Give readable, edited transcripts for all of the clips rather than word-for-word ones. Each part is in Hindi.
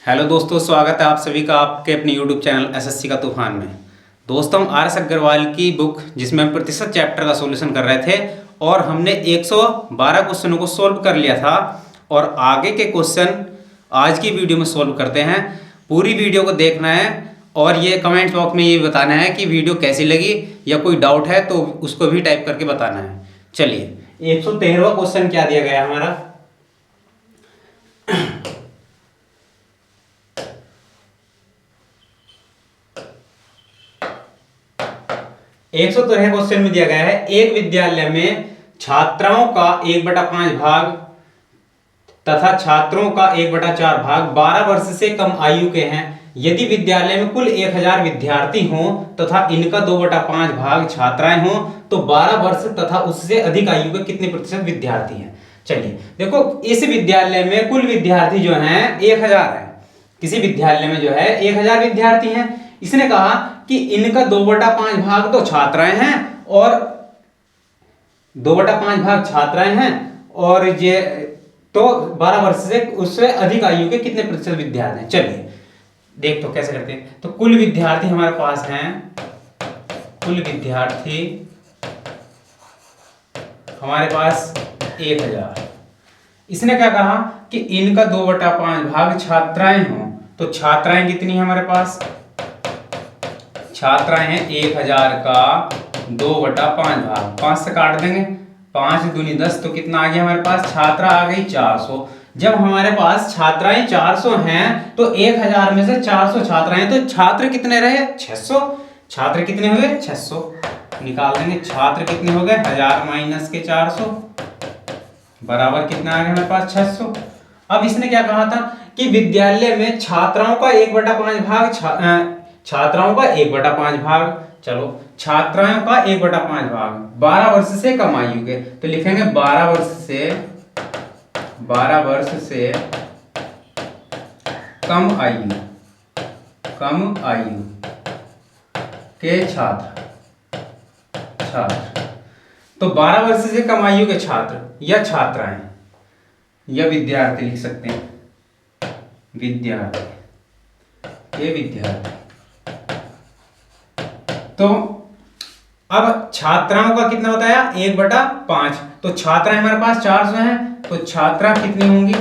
हेलो दोस्तों, स्वागत है आप सभी का आपके अपने यूट्यूब चैनल एसएससी का तूफान में। दोस्तों, हम आर एस अग्रवाल की बुक जिसमें हम प्रतिशत चैप्टर का सॉल्यूशन कर रहे थे और हमने 112 क्वेश्चनों को सॉल्व कर लिया था और आगे के क्वेश्चन आज की वीडियो में सॉल्व करते हैं। पूरी वीडियो को देखना है और ये कमेंट बॉक्स में ये बताना है कि वीडियो कैसी लगी या कोई डाउट है तो उसको भी टाइप करके बताना है। चलिए, 113वां क्वेश्चन क्या दिया गया है हमारा। 113 क्वेश्चन में दिया गया है, एक विद्यालय में छात्राओं का 1/5 भाग तथा छात्रों का 1/4 भाग 12 वर्ष से कम आयु के हैं। यदि विद्यालय में कुल 1000 विद्यार्थी हों तथा इनका 2/5 भाग छात्राएं हों तो 12 वर्ष तथा उससे अधिक आयु के कितने प्रतिशत विद्यार्थी हैं। चलिए देखो, इस विद्यालय में कुल विद्यार्थी जो हैं 1000 है। किसी विद्यालय में जो है 1000 विद्यार्थी हैं। इसने कहा कि इनका 2/5 भाग तो छात्राएं हैं और 2/5 भाग छात्राएं हैं और ये तो 12 वर्ष से उससे अधिक आयु के कितने प्रतिशत विद्यार्थी हैं। चलिए देख तो कैसे करते हैं। तो कुल विद्यार्थी हमारे पास हैं, कुल विद्यार्थी हमारे पास 1000। इसने क्या कहा कि इनका 2/5 भाग छात्राएं हों तो छात्राएं कितनी है हमारे पास, छात्राएं हैं 1000 का 2/5 भाग, 5 से काट देंगे, 5 दूनी 10 तो कितना आ गया हमारे पास, छात्रा आ गई 400। जब हमारे पास छात्राएं 400 हैं तो 1000 में से 400 छात्राएं तो छात्र कितने रहे, 600। छात्र कितने हुए, 600 निकाल देंगे। छात्र कितने हो गए, 1000 माइनस के 400 बराबर कितना आ गया हमारे पास, 600। अब इसने क्या कहा था कि विद्यालय में छात्राओं का 1/5 भाग छात्राओं का 1/5 भाग, चलो छात्राओं का 1/5 भाग 12 वर्ष से कम आयु के, तो लिखेंगे 12 वर्ष से कम आयु के छात्र। तो 12 वर्ष से कम आयु के छात्र या छात्राएं या विद्यार्थी लिख सकते हैं, विद्यार्थी। तो अब छात्राओं का कितना होता है 1/5, तो छात्राएं हमारे पास 400 हैं तो छात्रा कितनी होंगी,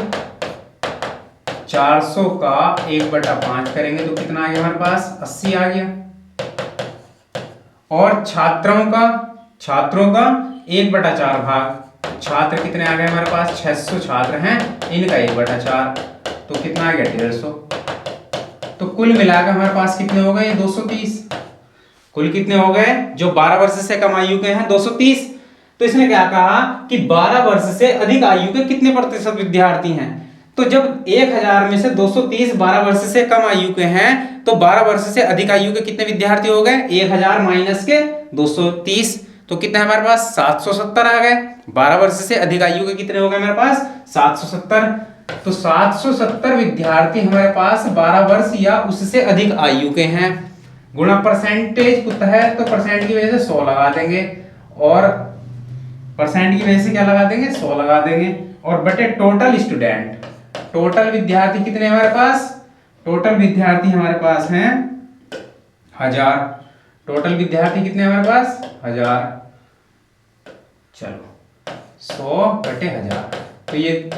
400 का 1/5 करेंगे तो कितना आ गया हमारे पास, 80 आ गया। और छात्रों का 1/4 भाग, छात्र कितने आ गए हमारे पास, 600 छात्र हैं, इनका 1/4 तो कितना आ गया, 150। तो कुल मिलाकर हमारे पास कितने हो गए, 230। कुल कितने हो गए जो 12 वर्ष से कम आयु के हैं, 230। तो इसने क्या कहा कि 12 वर्ष से अधिक आयु के कितने प्रतिशत विद्यार्थी हैं। तो जब 1000 में से 230 12 वर्ष से कम आयु के हैं तो 12 वर्ष से अधिक आयु के कितने विद्यार्थी हो गए, 1000 माइनस के 230 तो कितने हमारे पास, 770 आ गए। 12 वर्ष से अधिक आयु के कितने हो गए हमारे पास, 770। तो 770 विद्यार्थी हमारे पास 12 वर्ष या उससे अधिक आयु के हैं। गुणा परसेंटेज कुछ है तो परसेंट की वजह से 100 लगा देंगे और परसेंट की वजह से क्या लगा देंगे, 100 लगा देंगे और बटे टोटल स्टूडेंट, टोटल विद्यार्थी कितने हमारे पास, टोटल विद्यार्थी हमारे पास हैं 1000। टोटल विद्यार्थी कितने हमारे पास, 1000। चलो 100/1000 तो ये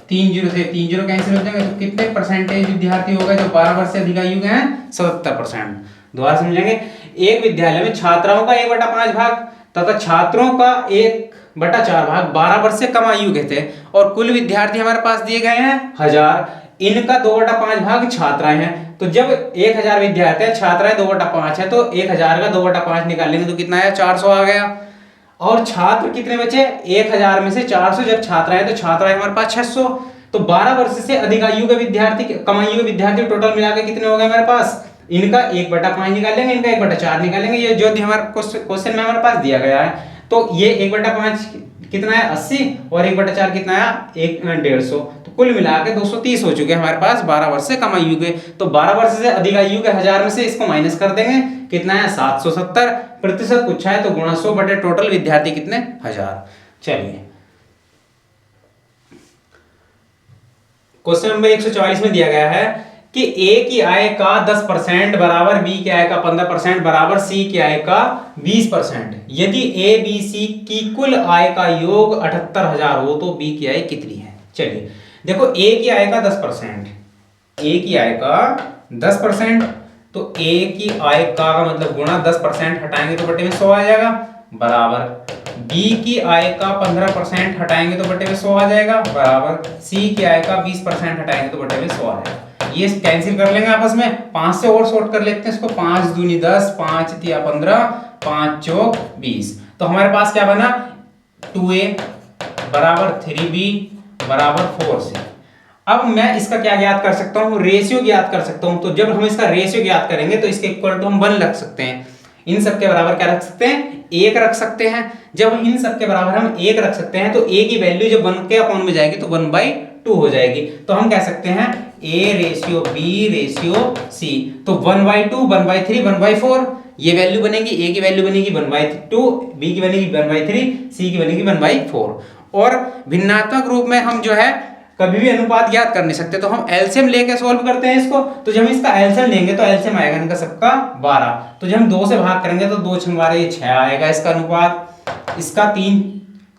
3 जीरो से 3 जीरो कैंसिल हो जाएंगे तो कितने परसेंटेज विद्यार्थी हो गए जो 12 वर्ष से अधिक आयु के हैं, 77%। दोबारा समझेंगे, एक विद्यालय में छात्राओं का 1/5 भाग तथा छात्रों का 1/4 भाग 12 वर्ष से कम आयु के थे और कुल विद्यार्थी हमारे पास दिए गए हैं 1000, इनका 2/5 भाग छात्राएं हैं। तो जब 1000 विद्यार्थी है, छात्राएं 2/5 है तो 1000 का 2/5 निकालेंगे तो कितना है, 400 आ गया। और छात्र कितने बचे, 1000 में से 400 जब छात्राएं तो छात्राएं हमारे पास 600। तो 12 वर्ष से अधिक आयु के विद्यार्थी, कम आयु के विद्यार्थी टोटल मिला के कितने हो गए हमारे पास, इनका 1/5 निकालेंगे, इनका 1/4 निकालेंगे, ये जो हमारे क्वेश्चन में हमारे पास दिया गया है। तो ये 1/5 कितना है, 80 और 1/4 कितना है, 150। तो कुल मिला के 230 हो चुके हैं हमारे पास 12 वर्ष से कम आयु के। तो 12 वर्ष से अधिक आयु के 1000 में से इसको माइनस कर देंगे, कितना है 770 प्रतिशत पूछा है तो गुणा 100 बटे टोटल विद्यार्थी कितने, 1000। चलिए क्वेश्चन नंबर 144 में दिया गया है कि ए की आय का 10% बराबर बी की आय का 15% बराबर सी की आय का 20%। यदि ए बी सी की कुल आय का योग 78,000 हो तो बी की आय कितनी है। चलिए देखो, ए की आय का 10%, ए की आय का 10%, तो ए की आय का मतलब गुणा 10% हटाएंगे तो बटे में 100 आ जाएगा, बराबर बी की आय का 15% हटाएंगे तो बटे में 100 आ जाएगा, बराबर सी की आय का 20% हटाएंगे तो बटे में 100 आ जाएगा। ये कैंसिल कर लेंगे आपस में, 5 से और शॉर्ट कर लेते हैं इसको, 5 दूनी 10, 5 तिया 15, 5 चौक 20। तो हमारे पास क्या बना, 2a बराबर 3b बराबर 4c। अब मैं इसका क्या ज्ञात कर सकता हूँ, रेशियो ज्ञात कर सकता हूँ। तो जब हम इसका रेशियो ज्ञात करेंगे तो इसके इक्वल टू हम 1 रख सकते हैं, इन सब के बराबर क्या रख सकते हैं, 1 रख सकते हैं। जब इन सब के बराबर हम 1 रख सकते हैं तो a की वैल्यू जब 1 के अपॉन में जाएगी तो 1/2 हो जाएगी। तो हम कह सकते हैं a ratio b ratio c, तो 1/2, 1/3, 1/4 ये वैल्यू बनेगी। a की वैल्यू बनेगी 1/2, b की बनेगी 1/3, c की बनेगी 1/4। और भिन्नात्मक रूप में हम जो है कभी भी अनुपात ज्ञात कर नहीं सकते, तो हम एलसीएम लेके सॉल्व करते हैं इसको। तो जब हम इसका एलसीएम लेंगे तो एलसीएम आएगा इनका सबका 12। तो जब हम 2 से भाग करेंगे तो 2 6 12 ये 6 आएगा इसका अनुपात, इसका 3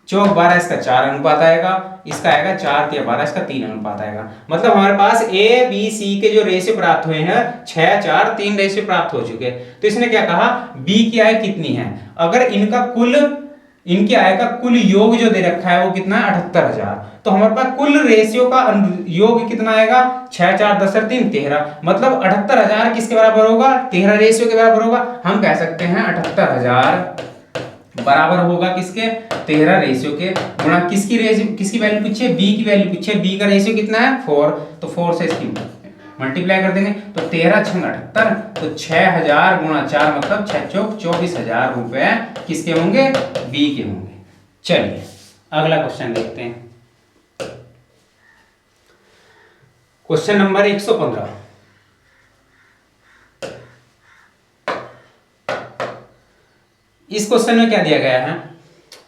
चौक 12 इसका 4 अनुपात आएगा, इसका आएगा 4 तिया 12 इसका 3 अनुपात आएगा। मतलब हमारे पास ए बी सी के जो रेशियो प्राप्त हुए हैं 6 4 3 रेशियो प्राप्त हो चुके हैं। तो इसने क्या कहा, बी की आय कितनी है, अगर इनका कुल, इनकी आय का कुल योग जो दे रखा है वो कितना है 78,000, तो हमारे पास कुल रेशियो का योग कितना आएगा, 6 4 10 और 3 13, मतलब 78,000 किसके बराबर होगा, 13 रेशियो के बराबर होगा। हम कह सकते हैं 78,000 बराबर होगा किसके, 13 रेशियो के, गुणा किसकी रेशियो, किसकी वैल्यू पूछिए, बी की वैल्यू पूछिए, बी का रेशियो कितना है 4, तो 4 से इसकी मल्टीप्लाई कर देंगे तो 13 6 78, तो 6,000 गुणा 4 मतलब 6 चौक 24,000 रुपए किसके होंगे, बी के होंगे। चलिए अगला क्वेश्चन देखते हैं, क्वेश्चन नंबर 115। इस क्वेश्चन में क्या दिया गया है,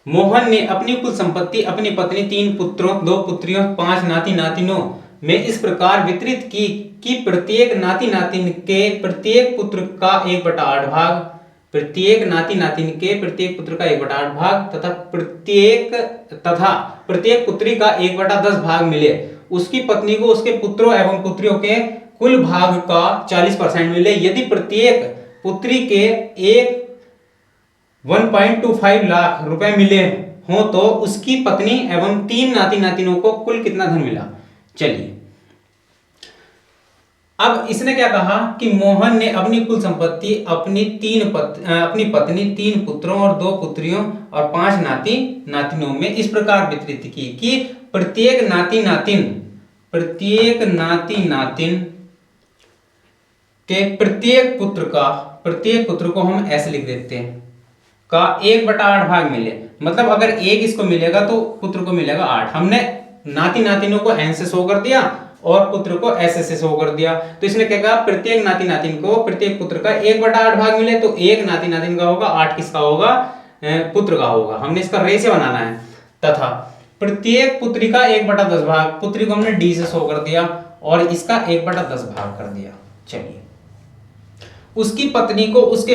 मोहन ने अपनी कुल संपत्ति अपनी पत्नी 3 पुत्रों 2 पुत्रियों 5 नाती नातिनों में इस प्रकार वितरित की कि प्रत्येक नाती नातिन के प्रत्येक पुत्र का 1/8 भाग, प्रत्येक नाती नातिन के प्रत्येक पुत्र का 1/8 भाग तथा प्रत्येक पुत्री का 1/10 भाग मिले। उसकी पत्नी को उसके पुत्रों एवं पुत्रियों के कुल भाग का 40% मिले। यदि प्रत्येक पुत्री के 1.25 लाख रुपए मिले हो तो उसकी पत्नी एवं 3 नाती नातिनों को कुल कितना धन मिला। चलिए अब इसने क्या कहा कि मोहन ने अपनी कुल संपत्ति अपनी पत्नी 3 पुत्रों और 2 पुत्रियों और 5 नाती नातिनों में इस प्रकार वितरित की कि प्रत्येक नाती नातिन के प्रत्येक पुत्र को हम ऐसे लिख देते हैं का 1/8 भाग मिले। मतलब अगर 1 इसको मिलेगा तो पुत्र को मिलेगा 8। हमने नाती नातिनों को n से शो कर दिया और पुत्र को s से शो कर दिया। तो इसने क्या कहा, प्रत्येक नाती नातिन को प्रत्येक पुत्र का 1/8 भाग मिले, तो 1 नाती नातिन का होगा, 8 किसका होगा, पुत्र का होगा। हमने इसका रेशियो बनाना है। तथा प्रत्येक पुत्री का 1/10 भाग, पुत्री को हमने d से शो कर दिया और इसका 1/10 भाग कर दिया। चलिए उसकी पत्नी को उसके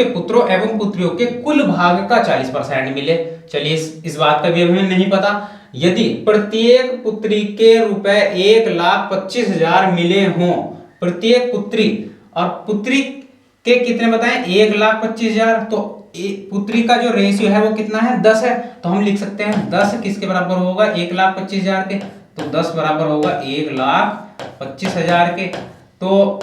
पुत्रों एवं पुत्रियों के कुल भाग का 40% मिले। चलिए इस बात का भी हमें नहीं पता। यदि प्रत्येक पुत्री के रुपए 1,25,000 मिले हों, प्रत्येक पुत्री, और पुत्री के कितने बताएं 1,25,000, तो पुत्री का जो रेशियो है वो कितना है 10 है। तो हम लिख सकते हैं 10 किसके बराबर होगा 1,25,000 के, तो 10 बराबर होगा 1,25,000 के। तो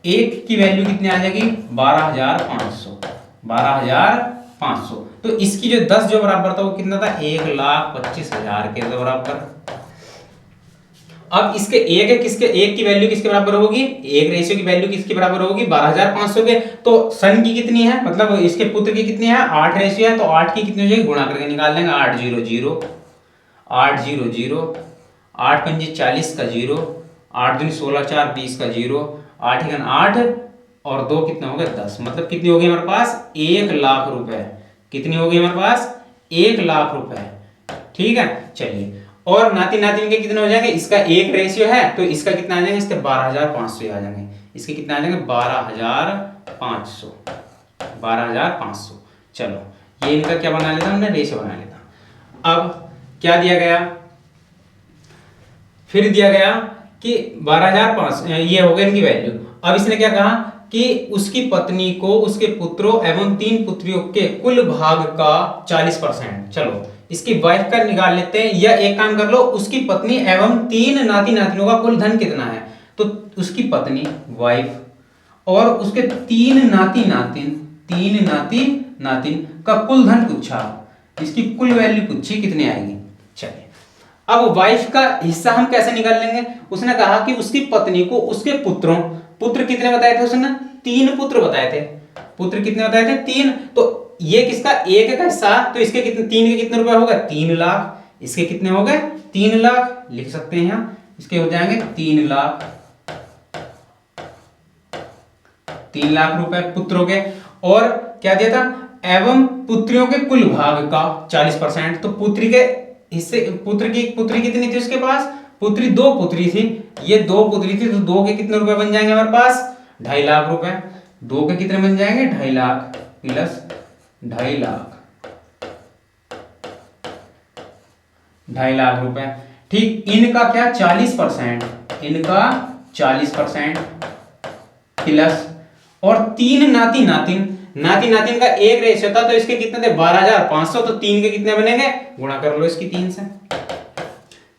1 की वैल्यू कितनी आ जाएगी 12,500। तो इसकी जो 10 जो बराबर था वो कितना था 1,25,000 के बराबर। अब इसके 1 की वैल्यू किसके बराबर होगी, 1 रेशियो की वैल्यू किसके बराबर होगी 12,500 के। तो सन की कितनी है, मतलब इसके पुत्र की कितनी है 8 रेशियो है, तो 8 की कितनी हो जाएगी, गुणा करके निकाल लेंगे 8 0 0 8 0 0 8 पंजी 40 का 0, 8 दूनी 16 4 20 का 0, 8 1 8 और 2 कितना हो गया 10। मतलब कितनी होगी हमारे पास 1 लाख रुपए। कितनी होगी हमारे पास 1 लाख रुपए। ठीक है। चलिए और नाती नातिन के कितने हो जाएंगे, इसका एक रेशियो है तो इसका कितना आ जाएंगे, इसके 12,500 आ जाएंगे, इसके कितने आ जाएंगे 12,500, 12,500। चलो ये इनका क्या बना लेता हमने, रेशियो बना लेता। अब क्या दिया गया, फिर दिया गया कि 12,500 ये हो गया इनकी वैल्यू। अब इसने क्या कहा कि उसकी पत्नी को उसके पुत्रों एवं 3 पुत्रियों के कुल भाग का 40%। चलो इसकी वाइफ का निकाल लेते हैं, या एक काम कर लो, उसकी पत्नी एवं 3 नाती नातिनों का कुल धन कितना है, तो उसकी पत्नी वाइफ और उसके 3 नाती नातिन का कुल धन पूछा, इसकी कुल वैल्यू पूछी कितनी आएगी। चलिए अब वाइफ का हिस्सा हम कैसे निकाल लेंगे, उसने कहा कि उसकी पत्नी को उसके पुत्रों, पुत्र कितने बताए थे उसने, 3 पुत्र बताए थे, पुत्र कितने बताए थे 3, तो ये किसका एक का हिस्सा, तो इसके कितने 3 के कितने रुपए होगा 3 लाख, इसके कितने हो गए 3 लाख, लिख सकते हैं यहाँ, इसके हो जाएंगे 3 लाख, 3 लाख रुपए पुत्रों के। और क्या दिया था, एवं पुत्रियों के कुल भाग का 40%, तो पुत्री के हिस्से, पुत्री कितनी थी उसके पास, पुत्री 2 पुत्री थी, ये 2 पुत्री थी, तो 2 के कितने रुपए बन जाएंगे हमारे पास 2.5 लाख रुपए, 2 के कितने बन जाएंगे 2.5 लाख प्लस 2.5 लाख, 2.5 लाख रुपए। ठीक, इनका क्या 40%, इनका 40% प्लस, और 3 नाती नातिन का एक रेशियो था, तो इसके कितने थे 12,500, तो 3 के कितने बनेंगे, गुणा कर लो इसकी 3 से,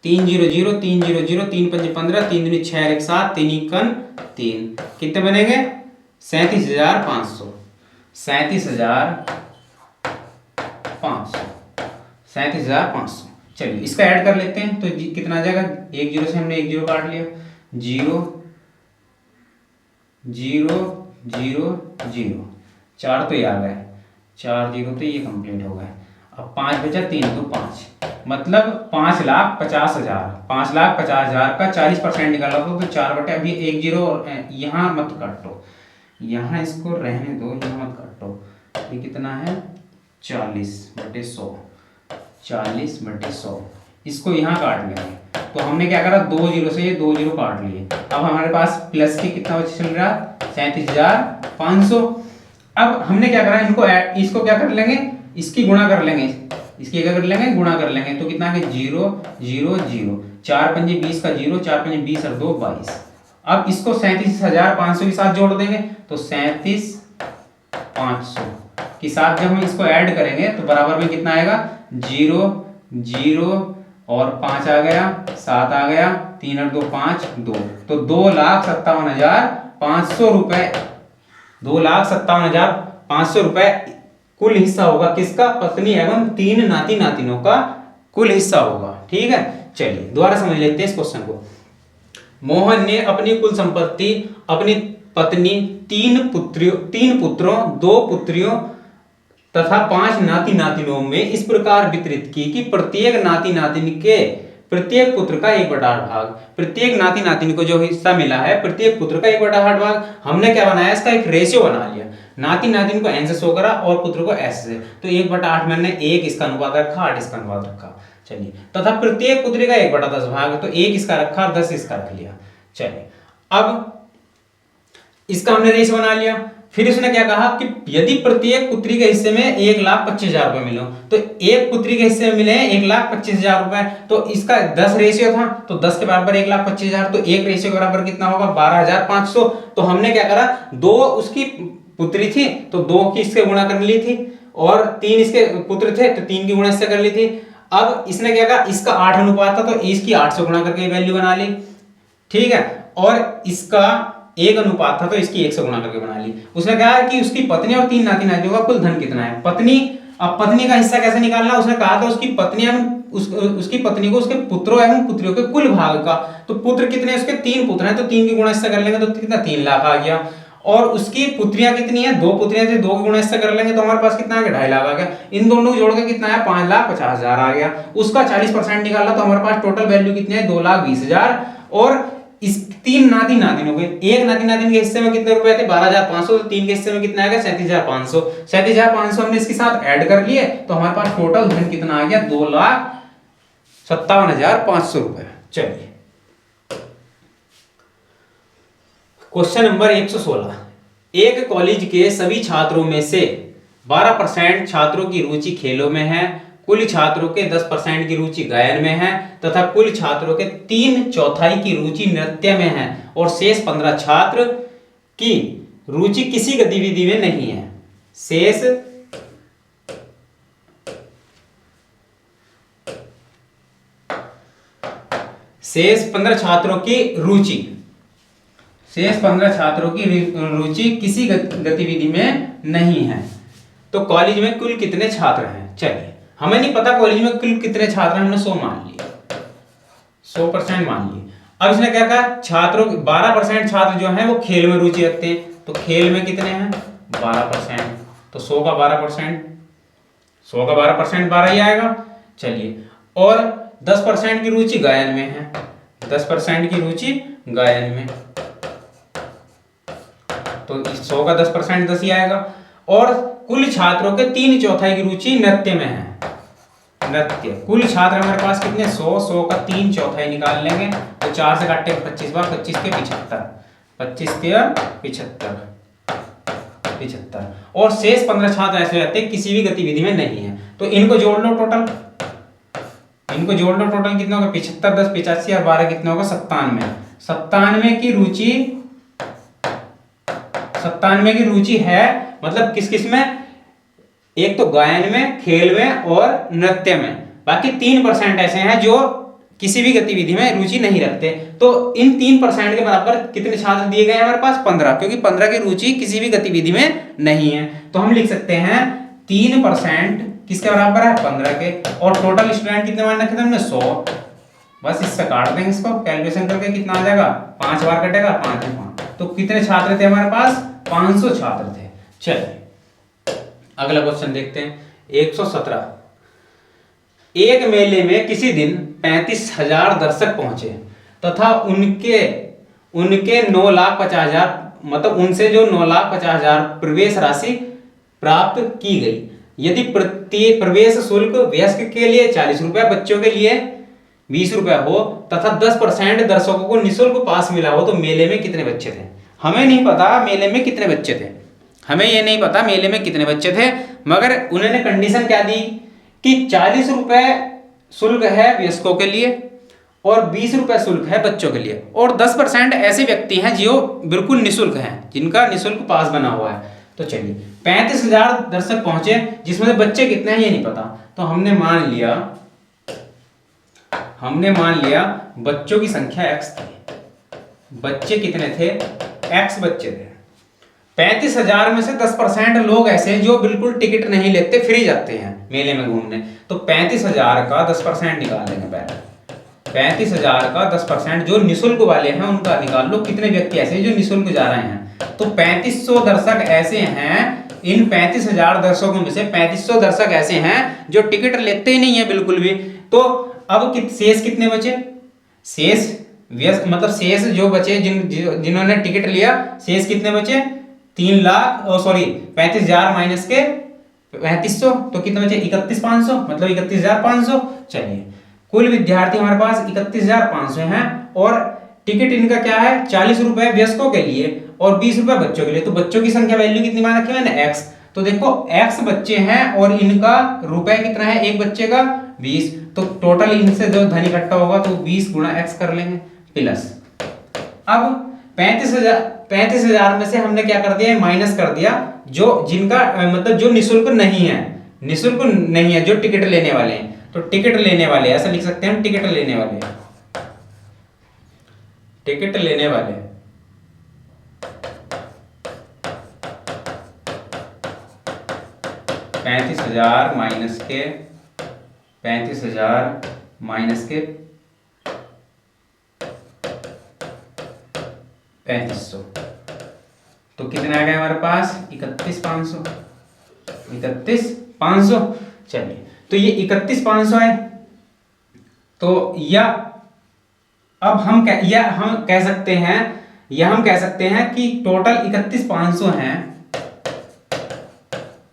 3 0 0 3 0 0 3 5 15 3 दूनी 6 1 7 3 1 3, कितने बनेंगे 37,500, 37,500। चलिए इसका ऐड कर लेते हैं, तो कितना आ जाएगा, 1 0 से हमने 1 0 काट लिया, 0 0 0 0, 4 तो ये आ गए, 4 0 तो ये कंप्लीट हो गए। अब 5 बचा, 3 तो 5, मतलब 5,50,000, 5,50,000 का 40% निकाला तो 4 बटे, अभी 1 0 यहाँ मत काटो, यहाँ इसको रहने दो, यहाँ मत काटो, ये कितना है 40/100, 40/100, इसको यहाँ काट लेंगे, तो हमने क्या करा 2 0 से ये 2 0 काट लिए। अब हमारे पास प्लस के कितना बचे चल रहा 37,500। अब हमने क्या करा, इसको क्या कर लेंगे, इसकी गुणा कर लेंगे, इसकी क्या कर लेंगे गुणा कर लेंगे, तो कितना है 0 0 0, 4 पंजे 20 का 0, 4 पंजे 20 और 2 22। अब इसको 37,500 के साथ जोड़ देंगे, तो 37,500 के साथ जब हम इसको ऐड करेंगे तो बराबर में कितना आएगा 0 0 और 5 आ गया, 7 आ गया, 3 और 2 5 2, तो 2,57,500 रुपए, 2,57,500 रुपए कुल हिस्सा होगा किसका, पत्नी एवं 3 नाती नातिनों का कुल हिस्सा होगा। ठीक है, चलिए दोबारा समझ लेते हैं इस क्वेश्चन को। मोहन ने अपनी कुल संपत्ति अपनी पत्नी, 3 पुत्रों 2 पुत्रियों तथा 5 नाती नातिनों में इस प्रकार वितरित की कि प्रत्येक नाती नातिन के प्रत्येक पुत्र का 1/8 भाग, प्रत्येक नाती नातिन को जो हिस्सा मिला है प्रत्येक पुत्र का 1/8 भाग, हमने क्या बनाया इसका एक रेशियो बना लिया, नाती नातिन को n से शो करा और पुत्र को s से, तो 1/8 मैंने 1 इसका अनुपात रखा, 8 इसका अनुपात रखा। चलिए, तथा प्रत्येक पुत्री का 1/10 भाग, तो 1 इसका रखा और 10 इसका रख लिया। चलिए अब इसका हमने रेशियो बना लिया। फिर उसने क्या कहा कि यदि प्रत्येक पुत्री के हिस्से में 1,25,000 रुपए मिले, तो एक पुत्री के हिस्से में मिले 1,25,000 रुपए, तो इसका 10 रेशियो था, तो 10 के बराबर 1,25,000, तो एक रेशियो के बराबर कितना होगा 12,500। तो हमने क्या करा, 2 उसकी पुत्री थी तो 2 की इससे गुणा कर ली थी, और 3 इसके पुत्र थे तो 3 की गुणा इससे कर ली थी। अब इसने क्या कहा, इसका 8 अनुपात था तो इसकी 8 से गुणा करके वैल्यू बना ली। ठीक है, और इसका 1 अनुपात था तो इसकी 1 से गुणा करके बना ली। उसने कहा कि उसकी पत्नी और 3 नाती नातियों का कुल धन कितना है, पत्नी, अब पत्नी का हिस्सा कैसे निकालना, उसने कहा था उसकी पत्नी उसकी पत्नी को उसके पुत्रों एवं पुत्रियों के कुल भाग का, तो पुत्र कितने उसके 3 पुत्र हैं, तो 3 की गुणा इससे कर लेंगे तो कितना 3 लाख आ गया, और उसकी पुत्रियां कितनी है 2 पुत्रियां थी, 2 की गुणा इससे कर लेंगे तो हमारे पास कितना आ गया 2.5 लाख आ गया। इन दोनों को जोड़ के कितना है 5,50,000 आ गया। उसका 40% निकाला तो हमारे पास टोटल वैल्यू कितनी है 2,20,000। और इस 3 नाती नातिन हो गए, एक नाती नातिन के हिस्से में कितने रुपए थे 12,500, तो 3 के हिस्से में कितना आ गया 37,500। 37,500 हमने इसके साथ ऐड कर लिए तो हमारे पास टोटल धन कितना आ गया 57,500 रुपए। चलिए क्वेश्चन नंबर 116, एक कॉलेज के सभी छात्रों में से 12% छात्रों की रुचि खेलों में है, कुल छात्रों के 10% की रुचि गायन में है तथा कुल छात्रों के 3/4 की रुचि नृत्य में है और शेष 15 छात्र की रुचि किसी गतिविधि में नहीं है। शेष 15 छात्रों की रुचि किसी गतिविधि में नहीं है। तो कॉलेज में कुल कितने छात्र हैं? चलिए हमें नहीं पता कॉलेज में कुल कितने छात्र हैं, हमने 100 मान लिया, 100% मान लिए। अब इसने क्या कहा, छात्रों 12% छात्र जो हैं वो खेल में रुचि रखते हैं, तो खेल में कितने हैं? 12%, तो 100 का 12%, 100 का 12% 12 ही आएगा। चलिए, और 10% की रुचि गायन में है, 10% की रुचि गायन में, तो 100 का 10% 10 ही आएगा। और कुल छात्रों के 3/4 की रुचि नृत्य में है, नृत्य। कुल छात्र हमारे पास कितने? 100 का 3/4 निकाल लेंगे, तो 4 से काटे 25 बार, 25 के 75, 25 के 75, और शेष 15 छात्र ऐसे रहते हैं किसी भी गतिविधि में नहीं है। तो इनको जोड़ लो, टोटल कितना होगा? 75 10 85 और 12 कितना होगा? 97। 97 की रुचि है, मतलब किस किस में? एक तो गायन में, खेल में और नृत्य में। बाकी 3% ऐसे हैं जो किसी भी गतिविधि में रुचि नहीं रखते। तो इन 3% के बराबर कितने छात्र दिए गए हैं हमारे पास? 15, क्योंकि 15 की रुचि किसी भी गतिविधि में नहीं है। तो हम लिख सकते हैं 3% किसके बराबर है? 15 के। और टोटल स्टूडेंट कितने मान रखे थे हमने? 100। बस इससे काट देंगे, इसको कैलकुलेशन करके कितना आ जाएगा? 5 बार कटेगा, 5 में 5। तो कितने छात्र थे हमारे पास? 500 छात्र थे। चलिए अगला क्वेश्चन देखते हैं। 117, एक मेले में किसी दिन 35,000 दर्शक पहुंचे तथा उनके 9,50,000, मतलब उनसे जो 9,50,000 प्रवेश राशि प्राप्त की गई। यदि प्रत्येक प्रवेश शुल्क वयस्क के लिए 40 रुपया, बच्चों के लिए 20 रुपया हो तथा 10% दर्शकों को निःशुल्क पास मिला हो, तो मेले में कितने बच्चे थे? हमें नहीं पता मेले में कितने बच्चे थे, हमें ये नहीं पता मेले में कितने बच्चे थे, मगर उन्होंने कंडीशन क्या दी कि 40 रुपए शुल्क है वयस्कों के लिए और 20 रुपए शुल्क है बच्चों के लिए, और 10% ऐसे व्यक्ति हैं जो बिल्कुल निःशुल्क हैं, जिनका निःशुल्क पास बना हुआ है। तो चलिए 35,000 दर्शक पहुंचे, जिसमें से बच्चे कितने हैं ये नहीं पता। तो हमने मान लिया बच्चों की संख्या x थी। बच्चे कितने थे? x बच्चे थे। 35,000 में से 10% लोग ऐसे जो बिल्कुल टिकट नहीं लेते, फ्री जाते हैं मेले में घूमने। तो 35,000 का 10% निकाल लेंगे पहले। 35,000 का 10% जो निःशुल्क वाले हैं उनका निकाल लो, कितने व्यक्ति ऐसे जो निःशुल्क जा रहे हैं। तो 3500 दर्शक ऐसे हैं, इन 35,000 दर्शकों में से 3500 दर्शक ऐसे हैं जो टिकट लेते ही नहीं है बिल्कुल भी। तो अब शेष कितने बचे? शेष जो बचे, जिन्होंने टिकट लिया, शेष कितने बचे? 35,000 माइनस के 3500, तो कितने बचे? 31,500, मतलब 31,500। चलिए कुल विद्यार्थी हमारे पास 31,500 हैं और टिकट इनका क्या है? 40 रुपए वयस्कों के लिए और 20 रुपए बच्चों के लिए। तो बच्चों की संख्या वैल्यू कितनी मान रखी है मैंने? x। तो देखो x बच्चे हैं और इनका रुपए कितना है एक बच्चे का? 20। तो टोटल इनसे जो धन इकट्ठा होगा तो 20 गुणा x कर लेंगे प्लस। अब 35,000 में से हमने क्या कर दिया? माइनस कर दिया जिनका मतलब जो निःशुल्क नहीं है, जो टिकट लेने वाले हैं। तो टिकट लेने वाले ऐसा लिख सकते हैं हम, टिकट लेने वाले 35,000 माइनस के 3500, तो कितने आ गए हमारे पास? 31,500। चलिए तो ये 31,500 है। तो हम कह सकते हैं कि टोटल 31,500 हैं।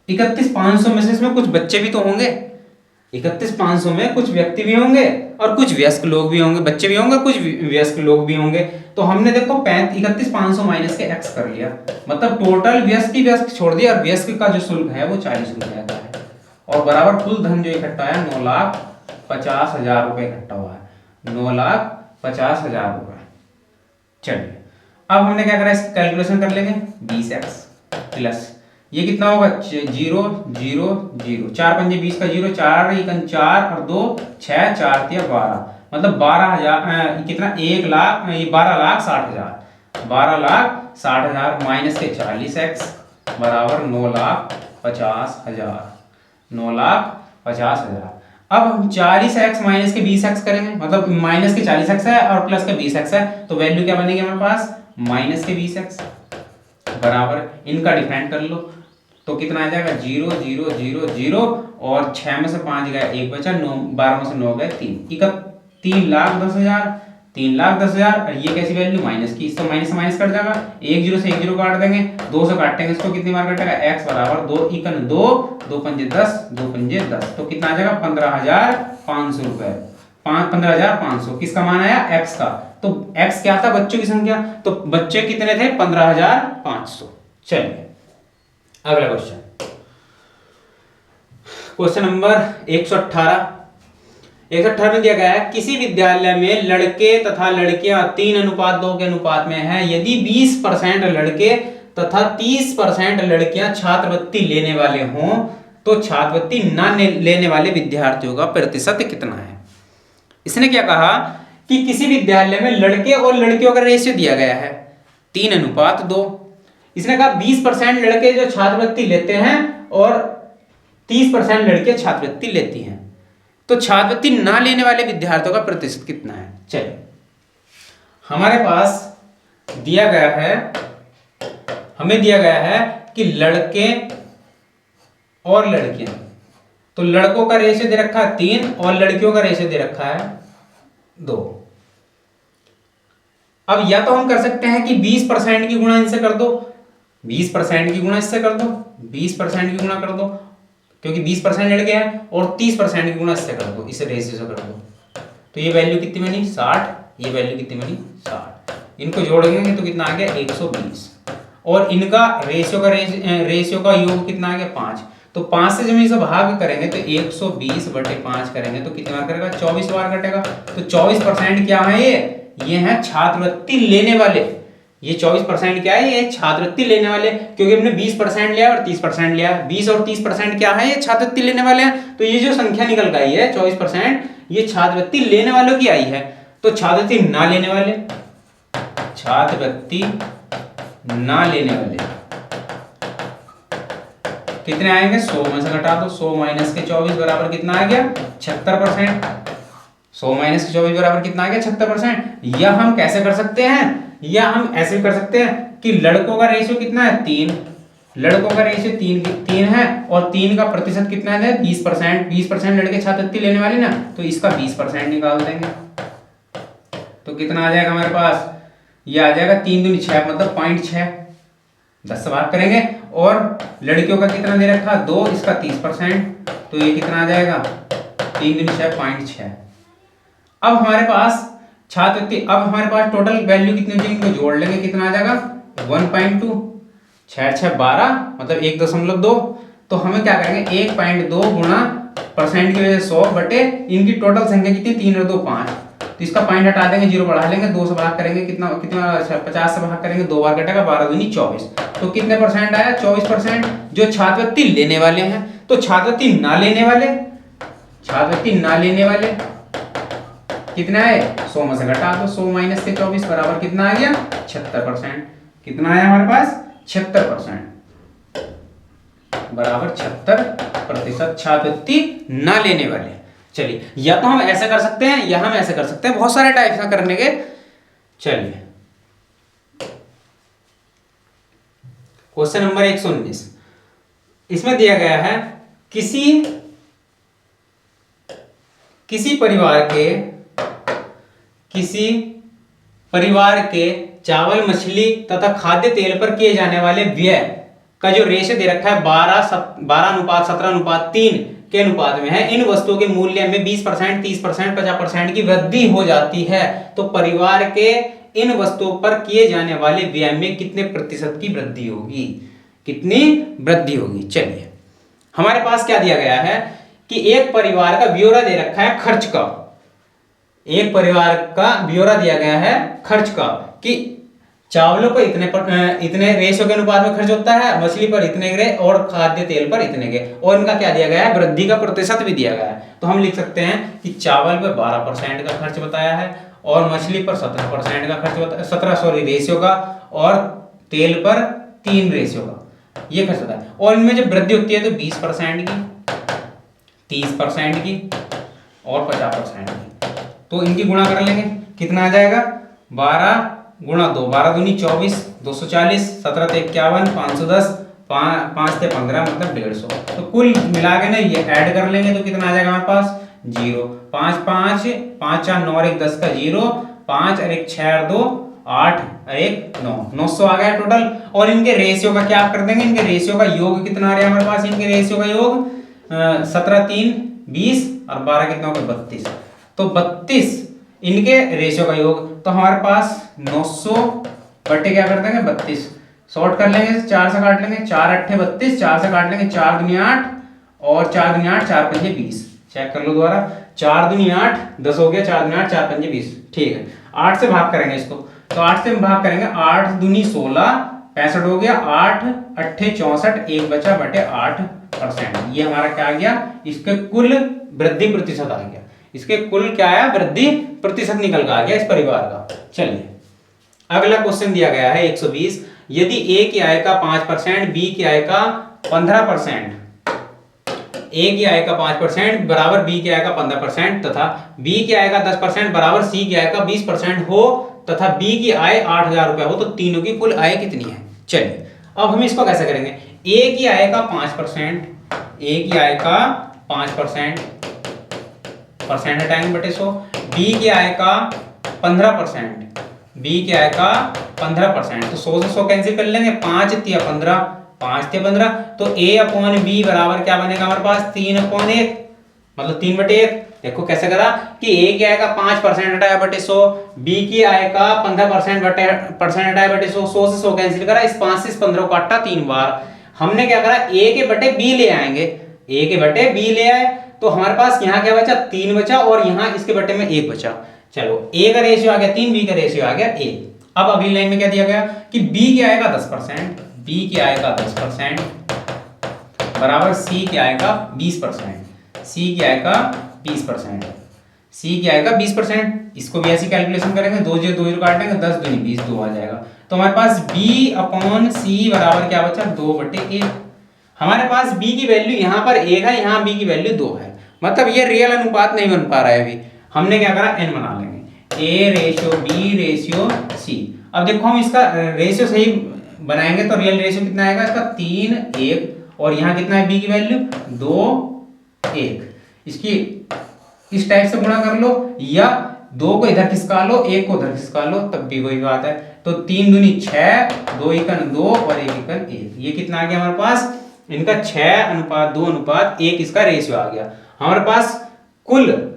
31,500 में से इसमें कुछ बच्चे भी तो होंगे, 31,500 में कुछ व्यक्ति भी होंगे और कुछ वयस्क लोग भी होंगे, बच्चे भी होंगे, कुछ वयस्क लोग भी होंगे। तो हमने देखो 31,500 माइनस के x कर लिया, मतलब टोटल व्यस्क छोड़ दिया और वयस्क का जो शुल्क है वो 40 रुपया का है। और बराबर कुल धन जो इकट्ठा है 9,50,000 रुपये इकट्ठा हुआ है, 9,50,000 रुपये। चलिए अब हमने क्या करा, इसकी कैलकुलेशन कर लेंगे। 20x प्लस ये कितना होगा 0 0 0, 4 पंजे 20 का 0, 4 एकन 4 और 2 6, 4 तिया 12, मतलब 12,000 कितना 1,00,000, ये 12,60,000, 12,60,000 माइनस के 40x बराबर 9,50,000, 9,50,000। अब हम 40x माइनस के 20x करेंगे, मतलब माइनस के 40x है और प्लस के 20x है, तो वैल्यू क्या बनेगी हमारे पास माइनस के 20x बराबर इनका डिफरेंट कर लो तो कितना आ जाएगा 0 0 0 0 और 6 में से 5 गया 1 बचा, 9 12 में से 9 गए 3, 3,10,000, 3,10,000। और ये कैसी वैल्यू माइनस की, इससे माइनस कट जाएगा, 1 0 से 1 0 काट देंगे, 2 से काटेंगे इसको कितनी बार कटेगा x बराबर 2 एकन 2, 2 पंजे 10, 2 पंजे 10, तो कितना आ जाएगा 15,500 रुपए, 15,500 किसका मान आया x का। तो x क्या था बच्चों की संख्या, तो बच्चे कितने थे 15,500। चलिए अगला क्वेश्चन, क्वेश्चन नंबर 118। 118 में दिया गया है किसी विद्यालय में लड़के तथा लड़कियां 3:2 के अनुपात में है, यदि 20% लड़के तथा 30% लड़कियां छात्रवृत्ति लेने वाले हों तो छात्रवृत्ति न लेने वाले विद्यार्थियों का प्रतिशत कितना है। इसने क्या कहा कि किसी विद्यालय में लड़के और लड़कियों का रेशियो दिया गया है 3:2। इसने कहा 20% लड़के जो छात्रवृत्ति लेते हैं और 30% लड़कियां छात्रवृत्ति लेती हैं, तो छात्रवृत्ति ना लेने वाले विद्यार्थियों का प्रतिशत कितना है। चलिए हमारे पास दिया गया है, हमें दिया गया है कि लड़के और लड़कियां, तो लड़कों का रेशियो दे रखा है 3 और लड़कियों का रेशियो दे रखा है 2। अब या तो हम कर सकते हैं कि 20% की गुणा इनसे कर दो, 20% की गुणा इससे कर दो, 20% की गुणा कर दो, क्योंकि 20% लड़के हैं, और 30% की गुणा इससे कर दो, इसे रेशियो से कर दो, तो ये वैल्यू कितनी बनी 60, ये वैल्यू कितनी बनी 60, इनको जोड़ेंगे तो कितना आ गया 120, और इनका रेशियो का योग कितना आ गया 5, तो 5 से जब इसे भाग करेंगे तो 120/5 करेंगे तो कितनी बार करेगा 24 बार कटेगा। तो 24% क्या है ये है छात्रवृत्ति लेने वाले, ये 24% क्या है ये छात्रवृत्ति लेने वाले, क्योंकि हमने 20% लिया और 30% लिया, 20 और 30% क्या है ये छात्रवृत्ति लेने वाले हैं। तो ये जो संख्या निकल गई है 24% ये छात्रवृत्ति लेने वालों की आई है। तो छात्रवृत्ति ना लेने वाले, छात्रवृत्ति ना लेने वाले कितने आएंगे 100 में से घटा दो, 100 माइनस के 24 बराबर कितना आ गया 76%, 100 माइनस के 24 बराबर कितना आ गया 76%। या हम कैसे कर सकते हैं, या हम ऐसे कर सकते हैं कि लड़कों का रेशियो कितना है 3, लड़कों का रेशियो 3 है और 3 का प्रतिशत कितना है 20%, 20% लड़के छात्रवृत्ति लेने वाले ना, तो इसका 20% निकाल देंगे तो कितना आ जाएगा हमारे पास, ये आ जाएगा 3 दूनी 6 मतलब 0.6, 10 से भाग करेंगे, और लड़कियों का कितना दे रखा 2, इसका 30%, तो ये कितना आ जाएगा 3 दूनी 6 0.6। अब हमारे पास छात्रवृत्ति, अब हमारे पास टोटल वैल्यू कितनी होगी इनको जोड़ लेंगे कितना आ जाएगा 1.2, 6 6 12 मतलब 1.2, तो हमें क्या करेंगे 1.2 गुणा परसेंट की वजह से 100 बटे इनकी टोटल संख्या कितनी 3 और 2 5, तो इसका पॉइंट हटा देंगे 0 बढ़ा लेंगे, 2 से भाग करेंगे कितना 50 से भाग करेंगे 2 बार कटेगा 12 दूनी 24, तो कितने परसेंट आया 24% जो छात्रवृत्ति लेने वाले हैं। तो छात्रवृत्ति ना लेने वाले, छात्रवृत्ति ना लेने वाले कितना है 100 में से घटा दो, 100 माइनस के 24 बराबर कितना आ गया 76%, कितना आया हमारे पास 76% बराबर 76% छात्रवृत्ति ना लेने वाले। चलिए या तो हम ऐसे कर सकते हैं या हम ऐसे कर सकते हैं, बहुत सारे टाइप्स का करने के। चलिए क्वेश्चन नंबर 119, इसमें दिया गया है किसी परिवार के चावल मछली तथा खाद्य तेल पर किए जाने वाले व्यय का जो रेशियो दे रखा है 12:17:3 के अनुपात में है, इन वस्तुओं के मूल्य में 20%, 30%, 50% की वृद्धि हो जाती है तो परिवार के इन वस्तुओं पर किए जाने वाले व्यय में कितने प्रतिशत की वृद्धि होगी, कितनी वृद्धि होगी। चलिए हमारे पास क्या दिया गया है कि एक परिवार का ब्यौरा दे रखा है खर्च का, एक परिवार का ब्यौरा दिया गया है खर्च का कि चावलों पर इतने रेशो के अनुपात में खर्च होता है, मछली पर इतने ग्रे और खाद्य तेल पर इतने के, और इनका क्या दिया गया है, वृद्धि का प्रतिशत भी दिया गया है। तो हम लिख सकते हैं कि चावल पर 12% का खर्च बताया है और मछली पर 17% का खर्च बताया, 17 रेशियो का, और तेल पर 3 रेशियो का ये खर्च होता है। और इनमें जब वृद्धि होती है तो 20% की, 30% की और 50% की, तो इनकी गुणा कर लेंगे, कितना आ जाएगा, 12 गुणा 2, 12 दूनी 24, 240, 17 ते 51, 510, 5 ते 15 मतलब 150। तो कुल मिला के ना ये ऐड कर लेंगे तो कितना आ जाएगा हमारे पास, 0, 5 5 5 4 9 और 1 10 का 0, 5 और 1 6 और 2 8 और 1 9, 900 आ गया टोटल। और इनके रेशियो का क्या कर देंगे, इनके रेशियो का योग कितना आ रहा है हमारे पास, इनके रेशियो का योग 17 3 20 और 12 कितना होगा 32, तो 32 इनके रेशियो का योग। तो हमारे पास 900 बटे क्या कर देंगे 32, शॉर्ट कर लेंगे, 4 से काट लेंगे, 4 8 32, 4 से काट लेंगे, 4 दूनी 8 और 4 दूनी 8, 4 पंजे 20, चेक कर लो दोबारा, 4 दूनी 8 10 हो गया, 4 दूनी 8 4 पंजे 20, ठीक है। 8 से भाग करेंगे इसको, तो 8 से भाग करेंगे, 8 दूनी 16 65 हो गया, 8 8 64, 1 बचा बटे 8%, ये हमारा क्या आ गया, इसके कुल वृद्धि प्रतिशत आ गया, इसके कुल क्या आया, वृद्धि प्रतिशत निकल कर आ गया इस परिवार का। चलिए अगला क्वेश्चन दिया गया है 120, यदि ए की आय का 5%, बी की आय का 15%, ए की आय का 5% बराबर बी की आय का 15% तथा बी की आय का 10% बराबर सी की आय का 20% हो तथा बी की आय 8,000 रुपए हो, तो तीनों की कुल आय कितनी है। चलिए अब हम इसको कैसे करेंगे, ए की आय का 5%, ए की आय का 5% परसेंट हटाएंगे बटे 100, बी की आय का 15%, बी की आय का 15%, तो 100 से 100 कैंसिल कर लेंगे, 5 तिया 15, 5 तिया 15, तो a अपॉन बी बराबर क्या बनेगा हमारे पास, 3/1, मतलब 3/1। देखो कैसे करा कि a की आय का 5% हटाया बटे 100, b की आय का 15% हटाया बटे 100, 100 से 100 कैंसिल करा, इस 5 से इस 15 को काटा 3 बार। हमने क्या करा, a के बटे b ले आएंगे, a के बटे b ले आए, तो हमारे पास यहाँ क्या बचा, 3 बचा और यहाँ इसके बटे में 1 बचा। चलो a का रेशियो आ गया 3, b का रेशियो आ गया 1। अब अगली लाइन में क्या दिया गया कि b की आय का 10%, b की आय का 10% बराबर c की आय का 20%, c की आय का 20%, c की आय का 20%, इसको भी ऐसी कैलकुलेशन करेंगे, 2 0 काटेंगे, 10 दूनी 20, 2 आ जाएगा। तो हमारे पास b अपॉन c बराबर क्या बचा, 2/1। हमारे पास b की वैल्यू यहाँ पर 1 है, यहाँ b की वैल्यू 2 है, मतलब ये रियल अनुपात नहीं बन पा रहा है अभी। हमने क्या करा, n बना लेंगे, a ratio b ratio c। अब देखो हम इसका रेशियो सही बनाएंगे तो रियल रेशियो कितना आएगा इसका, 3 1, और यहाँ कितना है b की वैल्यू 2 1। इसकी इस टाइप से गुणा कर लो या 2 को इधर खिसका लो, 1 को उधर खिसका लो, तब भी वही बात है। तो 3 दूनी 6, 2 एकन 2 और 1 एकन 1, ये कितना आ गया हमारे पास, इनका 6:2:1 इसका रेशियो आ गया। हमारे पास कुल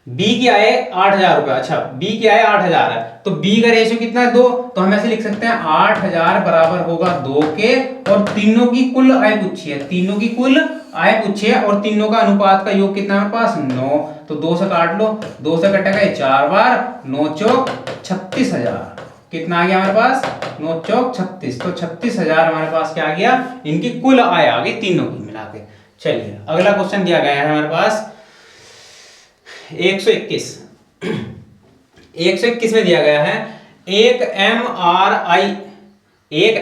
b की आय 8,000 रुपए, अच्छा b की आय 8,000 है, तो b का रेशियो कितना है 2, तो हम ऐसे लिख सकते हैं 8,000 बराबर होगा 2 के, और तीनों की कुल आय पूछी है, तीनों की कुल आय पूछी है, और तीनों का अनुपात का योग कितना है हमारे पास 9, तो 2 से काट लो, 2 से कटेगा 4 बार, 9 चौक 36,000, कितना आ गया हमारे पास, 9 चौक 36, तो 36,000 हमारे पास क्या आ गया, इनकी कुल आय आ गई तीनों की मिला के। चलिए अगला क्वेश्चन दिया गया है हमारे पास 121 में दिया गया है, एक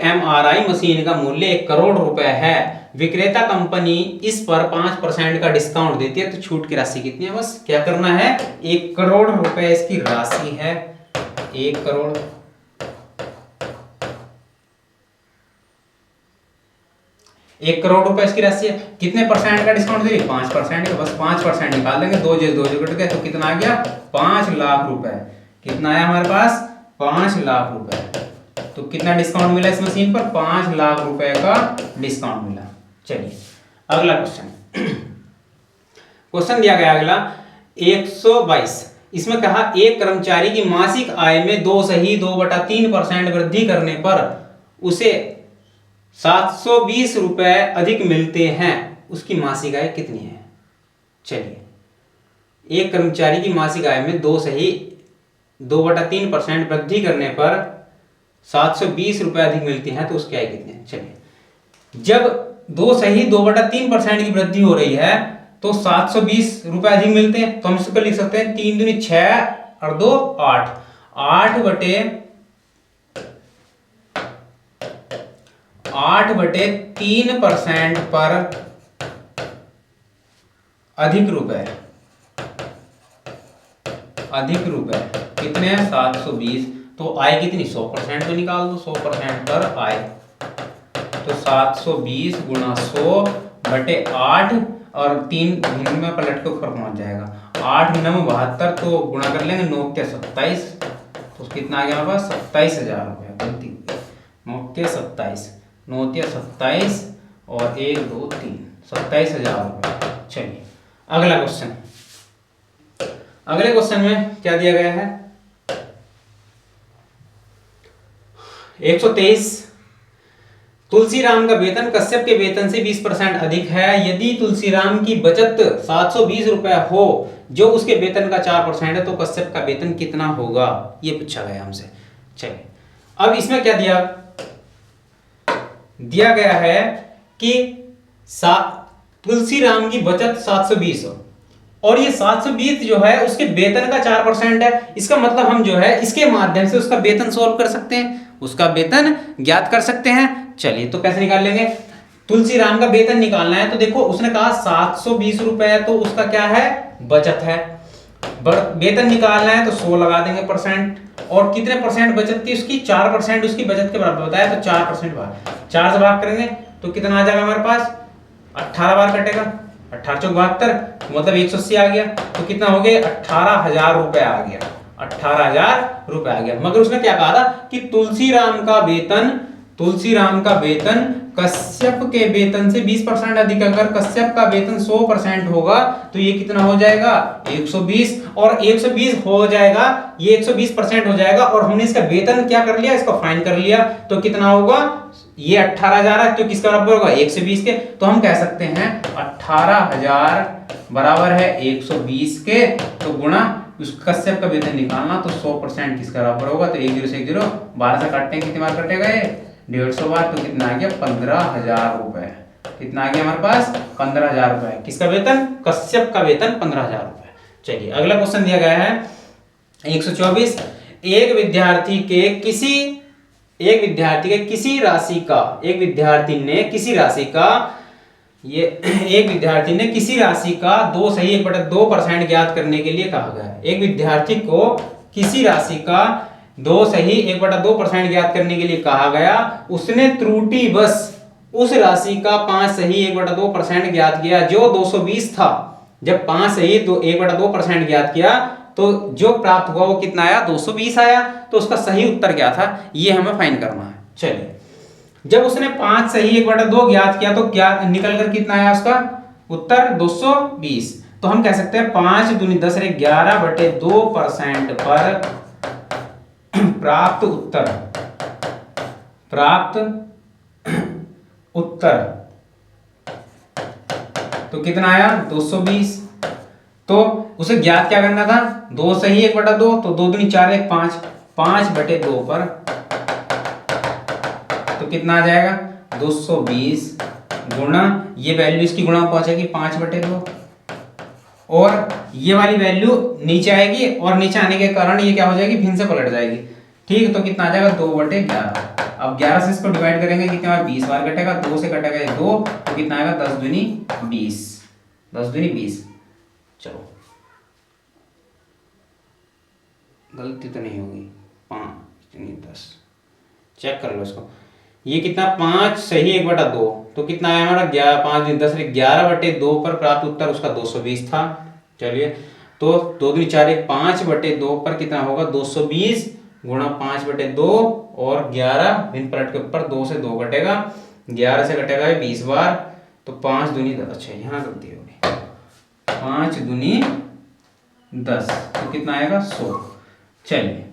एमआरआई मशीन का मूल्य 1 करोड़ रुपए है, विक्रेता कंपनी इस पर 5% का डिस्काउंट देती है, तो छूट की राशि कितनी है, बस क्या करना है, 1 करोड़ रुपए इसकी राशि है, 1 करोड़, 1 करोड़ रुपए इसकी राशि है, कितने परसेंट का डिस्काउंट दे रही, 5% का, बस 5% निकाल देंगे, 2 कट गए, तो कितना आ गया 5 लाख रुपए, कितना आया हमारे पास 5 लाख रुपए, तो कितना डिस्काउंट मिला इस मशीन पर, 5 लाख रुपए का डिस्काउंट मिला। चलिए अगला क्वेश्चन क्वेश्चन दिया गया अगला 122, इसमें कहा एक कर्मचारी की मासिक आय में 2.3% वृद्धि करने पर उसे 720 रुपए अधिक मिलते हैं, उसकी मासिक आय कितनी है? चलिए, एक कर्मचारी की मासिक आय में 2.3% वृद्धि करने पर 720 रुपए अधिक मिलती हैं, तो उसकी आय कितनी है? चलिए, जब 2.3% की वृद्धि हो रही है तो 720 रुपए अधिक मिलते हैं, तो हम इसको लिख सकते हैं 3 दूनी 6 और 2 8, 8/3% पर अधिक रुपए कितने हैं? 720। तो आय कितनी? 100% तो निकाल दो, 100% पर आय, तो 720 गुणा 100/8 और 3 भिन्न में पलट के ऊपर पहुंच जाएगा। 8 9 72, तो गुणा कर लेंगे 9 के 27, तो कितना आ गया हमारे पास? 27,000 रुपये। गलती 9 के 27, 9 के 27 और 1 2 3, 27,000 रुपये। चलिए अगला क्वेश्चन, अगले क्वेश्चन में क्या दिया गया है? 123, तुलसीराम का वेतन कश्यप के वेतन से 20% अधिक है। यदि तुलसीराम की बचत 720 रुपए हो, जो उसके वेतन का 4% है, तो कश्यप का वेतन कितना होगा? ये पूछा गया हमसे। चलिए, अब इसमें क्या दिया गया है कि तुलसीराम की बचत 720 हो और ये 720 जो है उसके वेतन का 4% है। इसका मतलब हम जो है इसके माध्यम से उसका वेतन सॉल्व कर सकते हैं, उसका वेतन ज्ञात कर सकते हैं। चलिए, तो कैसे निकाल लेंगे? तुलसीराम का वेतन निकालना है तो देखो उसने कहा 720 रुपए, तो उसका क्या है? बचत है। वेतन निकालना है तो 100 लगा देंगे परसेंट, और कितने परसेंट बचत थी उसकी? 4% उसकी बचत के बराबर बताया, तो 4% भाग 4 से भाग करेंगे तो कितना आ जाएगा हमारे पास? 18 बार कटेगा, 18 चौक 72, मतलब 180 आ गया, तो कितना हो गया? 18,000 रुपए आ गया, 18,000 रुपए आ गया। मगर उसने क्या कहा था कि तुलसीराम का वेतन कश्यप के वेतन से 20% अधिक। अगर कश्यप का वेतन 100% होगा तो ये कितना हो जाएगा? 120, और 120 हो जाएगा, ये 120% हो जाएगा, और हमने इसका वेतन क्या कर लिया? इसको फाइन कर लिया, तो कितना होगा? ये 18,000 है, तो किसका बराबर होगा? 120 के। तो हम कह सकते हैं 18,000 बराबर है 120 के, तो गुणा उस कश्यप का वेतन निकालना, तो 100% किसका बराबर होगा? तो 1 0 से 1 0, 12 से काटते हैं, कितनी बार कटेगा ये? 150 बार, तो कितना आ गया? 15,000 रुपए। कितना आ गया हमारे पास? 15,000 रुपए। किसका वेतन? कश्यप का वेतन 15,000 रुपए। चलिए अगला क्वेश्चन दिया गया है 124, एक विद्यार्थी ने किसी राशि का 2 सही 1/2% ज्ञात करने के लिए कहा गया है। एक विद्यार्थी को किसी राशि का 2 सही 1/2% ज्ञात करने के लिए कहा गया। उसने त्रुटिवश उस राशि का 5 सही 1/2% ज्ञात किया, जो 220 था। जब 5 सही 1/2% ज्ञात किया तो जो प्राप्त हुआ वो कितना आया? 220 आया। तो उसका सही उत्तर क्या था, ये हमें फाइंड करना है। चलिए, जब उसने 5 सही 1/2 ज्ञात किया तो क्या निकल कर कितना आया उसका उत्तर? 220। तो हम कह सकते हैं 5 दूनी 10 11/2% पर प्राप्त उत्तर तो कितना आया? 220। तो उसे ज्ञात क्या करना था? 2 सही 1/2, तो 2 दूनी 4 1 5, 5/2 पर, तो कितना आ जाएगा? 220 गुणा, ये वैल्यू इसकी गुणा पहुंचेगी 5/2, और ये वाली वैल्यू नीचे आएगी, और नीचे आने के कारण ये क्या हो जाएगी? भिन्न से पलट जाएगी। ठीक, तो कितना आ जाएगा? 2/11। अब 11 से इसको डिवाइड करेंगे, कितने बार? 20 बार कटेगा, 2 से कटेगा 2, तो कितना आएगा? 10 दूनी 20, 10 दूनी 20। चलो, गलती तो नहीं होगी, 5 दूनी 10, चेक कर लो इसको। ये कितना? 5 सही 1/2, तो कितना आया हमारा? 5 दूनी 10 11/2 पर प्राप्त उत्तर उसका 220 था। चलिए, तो 2 दूनी 4 1 5/2 पर कितना होगा? 220 गुणा 5/2 और 11 भिन्न पलट के ऊपर 2 से 2 कटेगा, 11 से कटेगा 20 बार, तो 5 दूनी 10। अच्छा, यहाँ गलती होगी, 5 दूनी 10, तो कितना आएगा 100। चलिए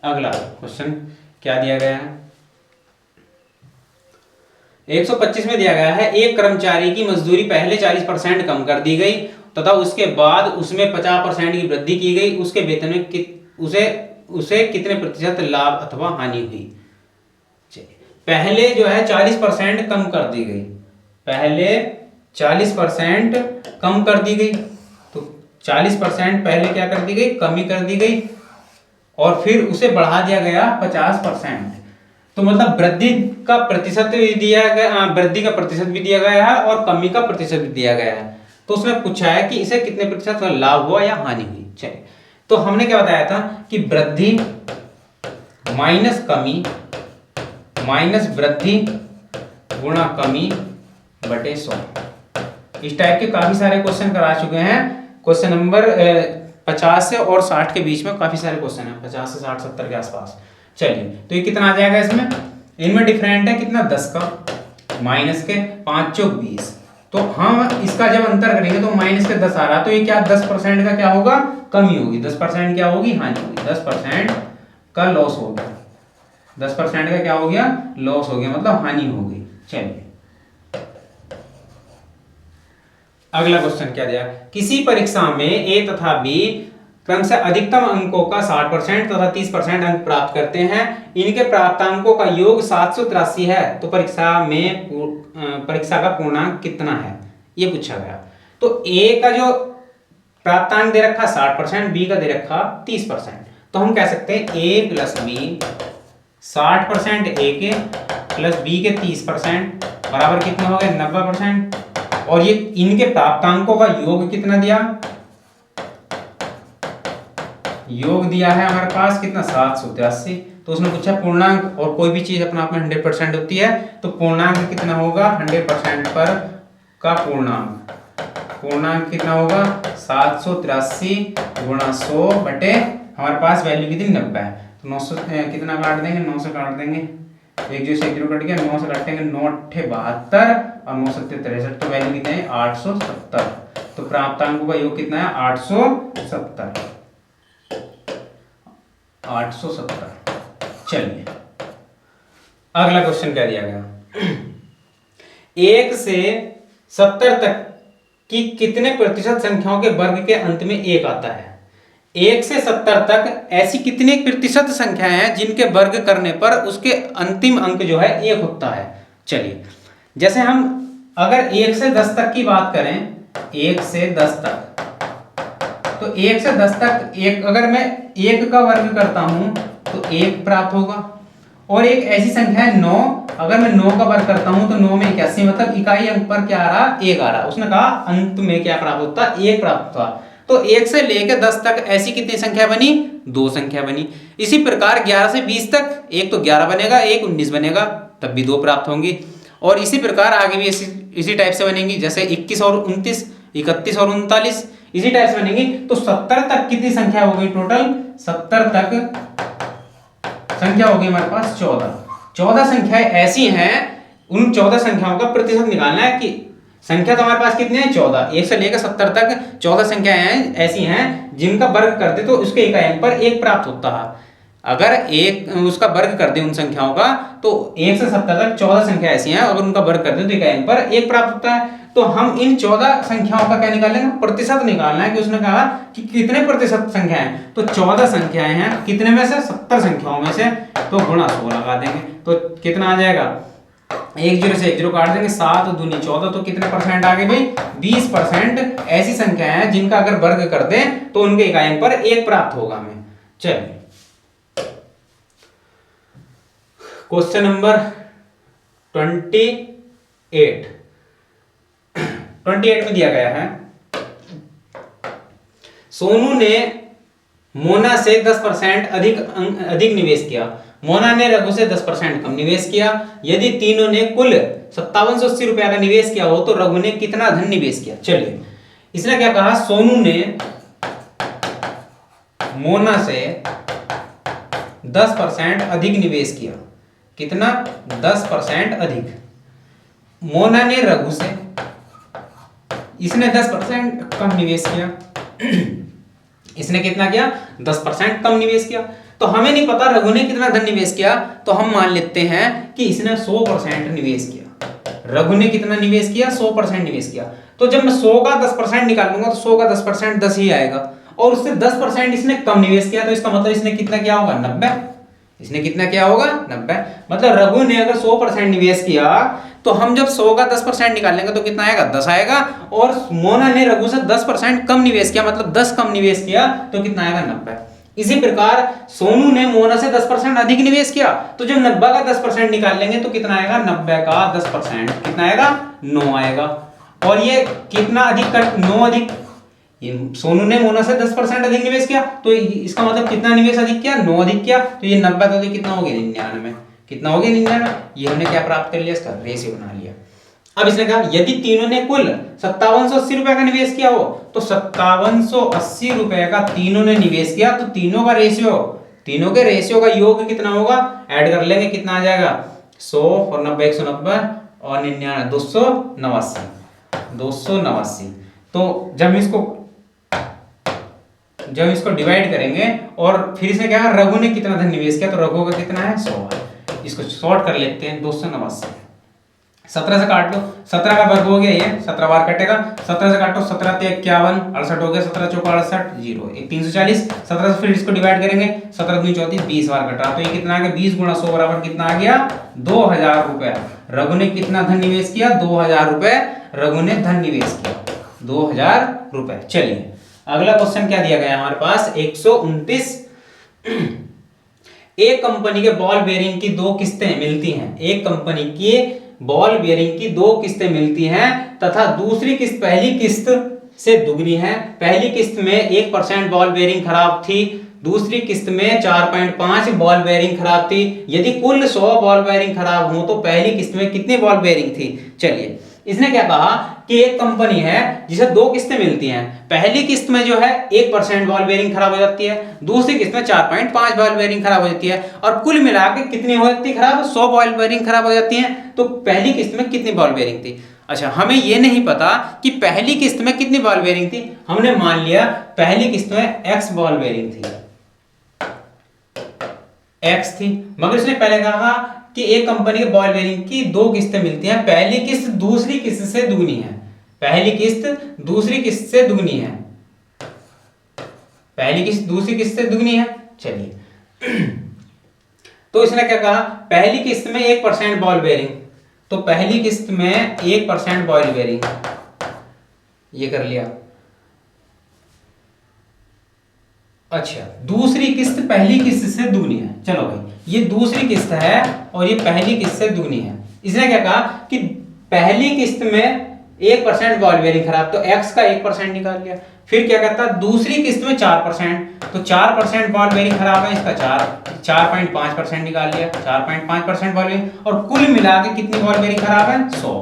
अगला क्वेश्चन क्या दिया गया है, 125 में दिया गया है एक कर्मचारी की मजदूरी पहले 40% कम कर दी गई तथा उसके बाद उसमें 50% की वृद्धि की गई, उसके वेतन में उसे कितने प्रतिशत लाभ अथवा हानि हुई। पहले जो है 40% कम कर दी गई, पहले 40% कम कर दी गई, तो 40% पहले क्या कर दी गई, कमी कर दी गई, और फिर उसे बढ़ा दिया गया 50%। तो मतलब वृद्धि का प्रतिशत भी दिया गया, वृद्धि का प्रतिशत भी दिया गया है और कमी का प्रतिशत भी दिया गया है। तो उसमें पूछा है कि इसे कितने प्रतिशत लाभ हुआ या हानि हुई। चलिए, तो हमने क्या बताया था कि वृद्धि माइनस कमी माइनस वृद्धि गुणा कमी बटे 100। इस टाइप के काफी सारे क्वेश्चन करा चुके हैं। क्वेश्चन नंबर 50 से और 60 के बीच में काफी सारे क्वेश्चन हैं, 50 से 60 70 के आसपास। चलिए, तो ये कितना आ जाएगा, इसमें इनमें डिफरेंट है कितना, 10 का माइनस के 5 चौक 20। तो हम इसका जब अंतर करेंगे तो माइनस के 10 आ रहा, तो ये क्या 10% का क्या होगा, कमी होगी, 10% क्या होगी, हानि होगी, 10% का लॉस हो गया, 10% का क्या हो गया, लॉस हो गया, मतलब हानि हो गई। चलिए अगला क्वेश्चन क्या दिया, किसी परीक्षा में ए तथा बी क्रमशः अधिकतम अंकों का 60% तथा 30% अंक प्राप्त करते हैं, इनके प्राप्तांकों का योग 783 है, तो परीक्षा का पूर्णांक कितना है, ये पूछा गया। तो ए का जो प्राप्तांक दे रखा 60%, बी का दे रखा 30%, तो हम कह सकते हैं ए प्लस बी 60% ए के प्लस बी के 30% बराबर कितना हो गया, 90%। और ये इनके प्राप्तांकों का योग कितना दिया, योग दिया है हमारे पास कितना, 783। तो उसने पूछा पूर्णांक, और कोई भी चीज अपना आप में 100% होती है, तो पूर्णांक कितना होगा, 100% पर का पूर्णांक कितना होगा, 783 गुणा 100 बटे हमारे पास वैल्यू कितनी, 90 है। तो 900 कितना काट देंगे, 9 से काट देंगे, एक जो से 0 कट गया, 9 से काटेंगे 9 8 72 और 9 7 63, तो वैल्यू कितना है 870। तो प्राप्तांकों का योग कितना है, 870। चलिए अगला क्वेश्चन क्या दिया गया, 1 से 70 तक की कितने प्रतिशत संख्याओं के वर्ग के अंत में 1 आता है। 1 से 70 तक ऐसी कितनी प्रतिशत संख्याएं हैं जिनके वर्ग करने पर उसके अंतिम अंक जो है 1 होता है। चलिए, जैसे हम अगर 1 से 10 तक की बात करें, 1 से 10 तक, तो 1 से 10 तक अगर मैं 1 का वर्ग करता हूं तो 1 प्राप्त होगा, और एक ऐसी संख्या है 9, अगर मैं 9 का वर्ग करता हूं तो 9 में 81, मतलब इकाई अंक पर क्या आ रहा, 1 आ रहा। उसने कहा अंत में क्या प्राप्त होता, 1 प्राप्त होता। तो 1 से लेकर 10 तक ऐसी कितनी संख्या बनी, 2 संख्या बनी। इसी प्रकार 11 से 20 तक, एक तो 11 बनेगा, एक 19 बनेगा, तब भी 2 प्राप्त होंगी। और इसी प्रकार आगे भी इसी टाइप से बनेंगी, जैसे 21 और 29, 31 और 39, इसी टाइप से बनेंगी। तो 70 तक कितनी संख्या हो गई टोटल, 70 तक संख्या हो गई हमारे पास 14 संख्याएं ऐसी हैं, उन 14 संख्याओं का प्रतिशत निकालना है कि संख्या तो हमारे पास कितनी है, 14। 1 से लेकर 70 तक 14 संख्याएं ऐसी हैं जिनका वर्ग कर दे तो उसके इकाई अंक पर 1 प्राप्त होता है। अगर एक उसका वर्ग कर दे उन संख्याओं का, तो 1 से 70 तक 14 संख्या ऐसी हैं, अगर उनका वर्ग कर दे तो इकाई अंक पर 1 प्राप्त होता है। तो हम इन 14 संख्याओं का क्या निकालेंगे, प्रतिशत निकालना है कि उसने कहा कि कितने प्रतिशत संख्या है। तो 14 संख्याएं हैं, कितने में से, 70 संख्याओं में से, तो गुणा 100 लगा देंगे, तो कितना आ जाएगा, 1 0 से 1 0 काट देंगे, 7 दूनी 14, तो कितने परसेंट आ गए भाई, 20% ऐसी संख्या है जिनका अगर वर्ग कर दें तो उनके इकाई अंक पर 1 प्राप्त होगा हमें। चलिए क्वेश्चन नंबर 28 में दिया गया है, सोनू ने मोना से 10% अधिक निवेश किया, मोना ने रघु से 10% कम निवेश किया। यदि तीनों ने कुल 5780 रुपया का निवेश किया हो तो रघु ने कितना धन निवेश किया। चलिए, इसने क्या कहा, सोनू ने मोना से 10% अधिक निवेश किया, कितना, 10% अधिक। मोना ने रघु से इसने 10% कम निवेश किया। इसने कितना किया? 10% कम निवेश किया। तो हमें नहीं पता रघु ने कितना धन निवेश किया, तो हम मान लेते हैं कि इसने 100% निवेश किया। रघु ने कितना निवेश किया? 100% निवेश किया। तो जब मैं 100 का 10% निकालूंगा तो 100 का 10% 10 ही आएगा, और उससे 10% इसने कम निवेश किया, तो इसका मतलब इसने कितना किया होगा? 90। इसने कितना किया होगा? 90। मतलब रघु ने अगर 100% निवेश किया तो हम जब 100 का 10% निकालेंगे तो कितना आएगा? 10 आएगा। और मोना ने रघु से 10% कम निवेश किया, मतलब 10 कम निवेश किया, तो कितना आएगा? 90। इसी प्रकार सोनू ने मोना से 10% अधिक निवेश किया, तो जब 90 का 10% निकाल लेंगे तो कितना आएगा? 90 का 10%, कितना आएगा? 9 आएगा। और ये कितना अधिक? 9 अधिक। सोनू ने मोना से 10% अधिक निवेश किया, तो इसका मतलब कितना निवेश अधिक किया? 9 अधिक किया। तो ये 90 तो कितना हो गया? 99। कितना हो गया? 99। ये हमने क्या प्राप्त कर लिया? इसका रेशियो बना लिया। अब इसने कहा यदि तीनों ने कुल 5780 रुपए का निवेश किया हो, तो 5780 रुपए का तीनों ने निवेश किया, तो तीनों का रेशियो, तीनों के रेशियो का योग कितना होगा? ऐड कर लेंगे, कितना आ जाएगा? 100 और 90 190 और 99 289। 289। तो जब इसको डिवाइड करेंगे और फिर से क्या, रघु ने कितना धन निवेश किया, तो रघु का कितना है? 100। इसको शॉर्ट कर लेते हैं। 289 17 से काट लो, 17 का वर्ग हो गया, ये 17 बार कटेगा। 17 से काटो, 17 ते 51, 68 हो गया, 17 चौका 68, 0 1 340। 17 से फिर इसको डिवाइड करेंगे, 17 दूनी 34, 20 बार कटा, तो ये कितना आ गया? 20 गुणा 100 बराबर कितना आ गया? 2000 रुपए। रघु ने कितना धन निवेश किया? 2000 रुपए रघु ने धन निवेश किया, 2000 रुपए। चलिए अगला क्वेश्चन क्या दिया गया है हमारे पास? 129। एक कंपनी के बॉल बेयरिंग की 2 किस्तें मिलती हैं। एक कंपनी की बॉल बेयरिंग की 2 किस्तें मिलती हैं तथा दूसरी किस्त पहली किस्त से दुगनी है। पहली किस्त में 1% बॉल बेयरिंग खराब थी, दूसरी किस्त में 4.5 बॉल बेयरिंग खराब थी। यदि कुल 100 बॉल बेयरिंग खराब हो तो पहली किस्त में कितनी बॉल बेयरिंग थी? चलिए इसने क्या कहा कि एक कंपनी है जिसे 2 किस्तें मिलती हैं। पहली किस्त में जो है 1% बॉल बेयरिंग खराब हो जाती है, दूसरी किस्त में 4.5 बॉल बेयरिंग खराब हो जाती है, और कुल मिला के कितनी हो जाती है खराब? 100 बॉल बेयरिंग खराब हो जाती है। तो पहली किस्त में कितनी बॉल बेयरिंग थी? अच्छा, हमें यह नहीं पता कि पहली किस्त में कितनी बॉल बेयरिंग थी। हमने मान लिया पहली किस्त में x बॉल बेयरिंग थी, x थी, मगर इसने पहले कहा कि एक कंपनी के बॉल बेयरिंग की 2 किस्तें मिलती हैं, पहली किस्त दूसरी किस्त से दुगनी है। पहली किस्त दूसरी किस्त से दुगनी है, पहली किस्त दूसरी किस्त से दुगनी है। चलिए तो इसने क्या कहा? पहली किस्त में 1% बॉल बेयरिंग, तो पहली किस्त में 1% बॉल बेयरिंग, ये कर लिया। अच्छा, दूसरी किस्त पहली किस्त से दुगनी है। चलो भाई, ये दूसरी किस्त है और ये पहली किस्त से दुगनी है। इसने क्या कहा कि पहली किस्त में 1% बॉल बेयरिंग खराब, तो x का 1% निकाल लिया। फिर क्या कहता है? दूसरी किस्त में 4%, तो 4% बॉल बेयरिंग खराब है, इसका 4.5% निकाल लिया, 4.5% बॉल बेयरिंग, और कुल मिला के कितनी बॉल बेयरिंग खराब है? 100।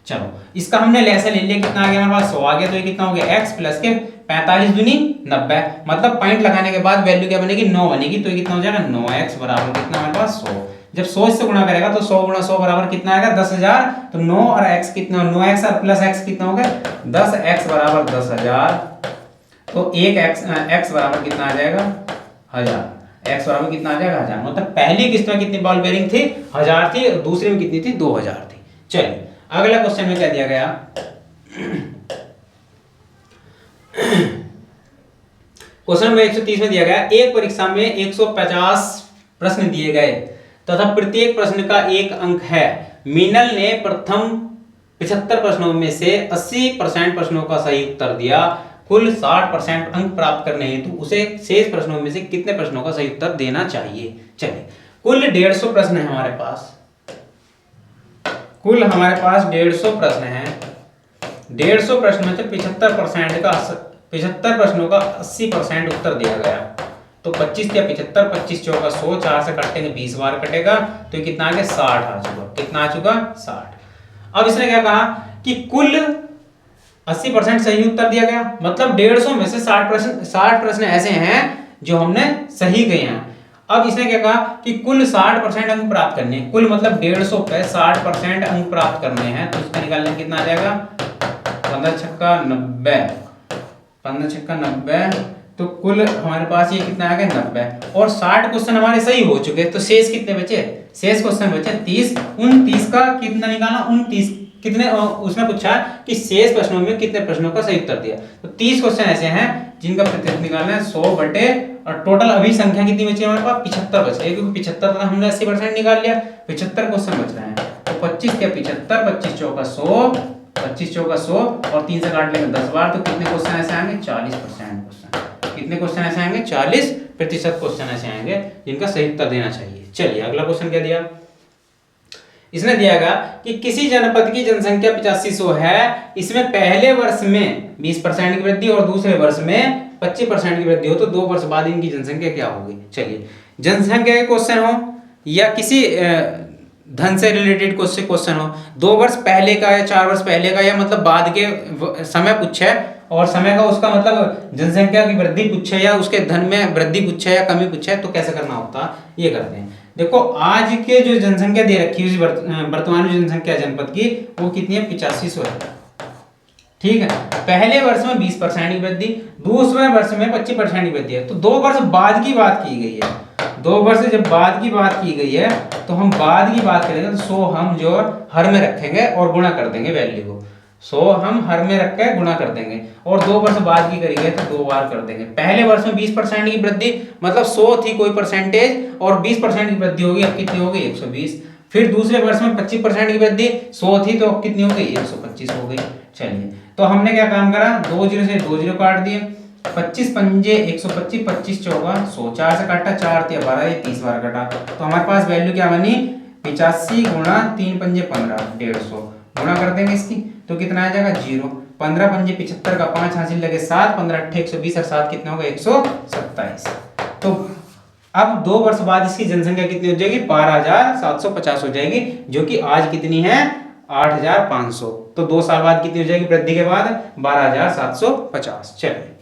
चलो इसका हमने लेसा ले लिया, कितना आ गया हमारे पास? 100 आ गया। तो ये कितना हो गया? x प्लस के 45 दूनी 90, मतलब पॉइंट लगाने के बाद वैल्यू क्या बनेगी? 9 बनेगी। तो ये कितना हो जाएगा? 9x बराबर कितना हमारे पास? 100। जब 100 से गुणा करेगा तो 100 गुणा 100 बराबर कितना आएगा? 10,000। तो 9 और x कितना? 9x और प्लस x कितना हो गया? 10x बराबर 10,000। तो 1x बराबर कितना आ जाएगा? 1000। x बराबर कितना आ जाएगा? 1000। मतलब पहली किस्त में कितनी बॉल बेयरिंग थी? 1000 थी, और दूसरी में कितनी थी? 2000 थी। चलिए अगला क्वेश्चन में क्या दिया गया? क्वेश्चन नंबर 130 में दिया गया, एक परीक्षा में 150 प्रश्न दिए गए तथा प्रत्येक प्रश्न का 1 अंक है। मीनल ने प्रथम 75 प्रश्नों में से 80% प्रश्नों का सही उत्तर दिया। कुल 60% अंक प्राप्त करने हेतु उसे शेष प्रश्नों में से कितने प्रश्नों का सही उत्तर देना चाहिए? चलिए कुल 150 प्रश्न है हमारे पास, कुल हमारे पास 150 प्रश्न है। 150 प्रश्न में से 75 प्रश्नों का 80% उत्तर दिया गया। तो 25 या 75, 25 चौका 100, 4 से काटेंगे 20 बार कटेगा, तो कितना आ गया? 60 आ चुका। कितना आ चुका? 60। अब इसने क्या कहा कि कुल 80% सही उत्तर दिया गया, मतलब 150 में से 60 प्रश्न ऐसे हैं जो हमने सही गए हैं। अब इसने क्या कहा कि कुल 60% अंक प्राप्त करने, कुल मतलब 150 पे 60% अंक प्राप्त करने हैं, तो इसका निकालने कितना आ जाएगा? 15 छक्का 90, 15 छक्का 90, तो कुल हमारे पास ये कितना आ गया 90। और 60 क्वेश्चन हमारे सही हो चुके, तो शेष कितने बचे? शेष क्वेश्चन बचे 30। उन 30 का कितना निकालना? उन 30 कितने उसने पूछा कि शेष प्रश्नों में कितने प्रश्नों का सही उत्तर दिया, तो 30 क्वेश्चन ऐसे हैं जिनका प्रतिशत निकालना है 100 बटे, और टोटल अभी संख्या कितनी बची हमारे पास? 75 बच रही है, क्योंकि 75 का हमने 80% निकाल लिया, 75 क्वेश्चन बच रहे हैं। तो 25 के 75, 25 चौका 100, 25 चौका 100, और 3 से काट लेंगे 10 बार, तो कितने क्वेश्चन ऐसे आएंगे? 40% क्वेश्चन। कितने क्वेश्चन ऐसे आएंगे? 40% क्वेश्चन ऐसे आएंगे जिनका सही उत्तर देना चाहिए। चलिए अगला क्वेश्चन क्या दिया इसने? दियागा कि किसी जनपद की जनसंख्या 8500 है, इसमें पहले वर्ष में 20% की वृद्धि और दूसरे वर्ष में 25% की वृद्धि हो, तो 2 वर्ष बाद इनकी जनसंख्या क्या होगी? चलिए, जनसंख्या के क्वेश्चन हो या किसी धन से रिलेटेड क्वेश्चन हो, 2 वर्ष पहले का या 4 वर्ष पहले का, या मतलब बाद के समय पूछे, और समय का उसका मतलब जनसंख्या की वृद्धि पूछे या उसके धन में वृद्धि पूछे या कमी पूछे, तो कैसे करना होता? ये करते हैं। देखो, आज के जो जनसंख्या दे रखी है वर्तमान जनसंख्या जनपद की, वो कितनी है? 8500 है। ठीक है, पहले वर्ष में 20% की वृद्धि, दूसरे वर्ष में 25% की वृद्धि है, तो 2 वर्ष बाद की बात की गई है। 2 वर्ष जब बाद की बात की गई है, तो हम बाद की बात करेंगे तो 100 हम जो हर में रखेंगे और गुणा कर देंगे वैल्यू को। 100 हम हर में रख के गुणा कर देंगे, और 2 वर्ष बाद की करेंगे तो 2 बार कर देंगे। पहले वर्ष में 20% की वृद्धि, मतलब 100 थी कोई परसेंटेज, और 20% की वृद्धि होगी, अब कितनी हो गई? 120। फिर दूसरे वर्ष में 25% की वृद्धि, 100 थी तो अब कितनी हो गई? 125 हो गई। चलिए, तो हमने क्या काम करा? 2 जीरो से 2 जीरो काट दिए, 25 पंजे 125, 25 चौका 100, 4 से काटा, 4 तिया 12, ये 30 बार कटा, तो हमारे पास वैल्यू क्या बनी? 85 गुणा 3 पंजे 15, 150, गुणा कर देंगे इसकी, तो कितना आ जाएगा? 0। 15 पंजे 75 का 5 हासिल लगे 7, 15 अट्ठे 120, और 7 कितना होगा? 127। तो अब 2 वर्ष बाद इसकी जनसंख्या कितनी हो जाएगी? 12750 हो जाएगी, जो कि आज कितनी है? 8500। तो 2 साल बाद कितनी हो जाएगी वृद्धि के बाद? 12750। चलिए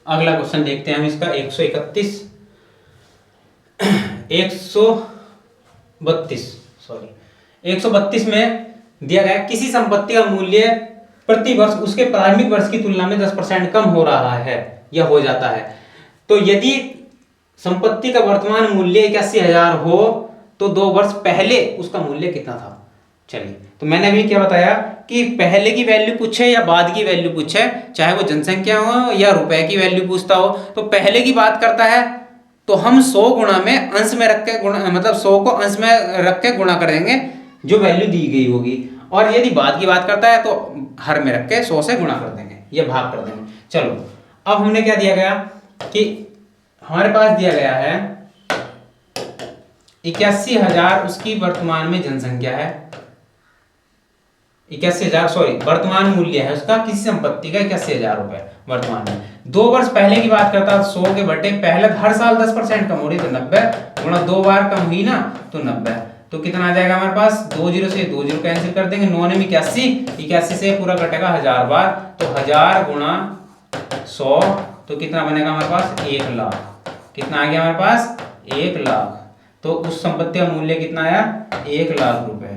अगला क्वेश्चन देखते हैं हम इसका। 131 132 में दिया गया किसी संपत्ति का मूल्य प्रति वर्ष उसके प्रारंभिक वर्ष की तुलना में 10% कम हो रहा है या हो जाता है, तो यदि संपत्ति का वर्तमान मूल्य 81,000 हो, तो 2 वर्ष पहले उसका मूल्य कितना था? चलिए, तो मैंने अभी क्या बताया कि पहले की वैल्यू पूछे या बाद की वैल्यू पूछे, चाहे वो जनसंख्या हो या रुपए की वैल्यू पूछता हो, तो पहले की बात करता है तो हम 100 गुणा में अंश में रख के गुणा, मतलब 100 को अंश में रख के गुणा कर देंगे जो वैल्यू दी गई होगी, और यदि बाद की बात करता है तो हर में रख के 100 से गुणा कर देंगे या भाग कर देंगे। चलो, अब हमने क्या दिया गया कि हमारे पास दिया गया है 81,000 उसकी वर्तमान में जनसंख्या है, 81,000 सॉरी वर्तमान मूल्य है उसका किसी संपत्ति का 81,000 रुपए वर्तमान में। 2 वर्ष पहले की बात करता है 100 के बटे पहले हर साल 10% कम हो रही, तो 90 गुणा 2 बार कम हुई ना, तो 90, तो कितना आ जाएगा हमारे पास? 2 जीरो से 2 जीरो कैंसिल कर देंगे, 9 ने 81 से पूरा कटेगा 1000 बार, तो 1000 गुणा 100, तो कितना बनेगा हमारे पास? 1 लाख। कितना आ गया हमारे पास? 1 लाख। तो उस संपत्ति का मूल्य कितना आया? 1 लाख रुपए।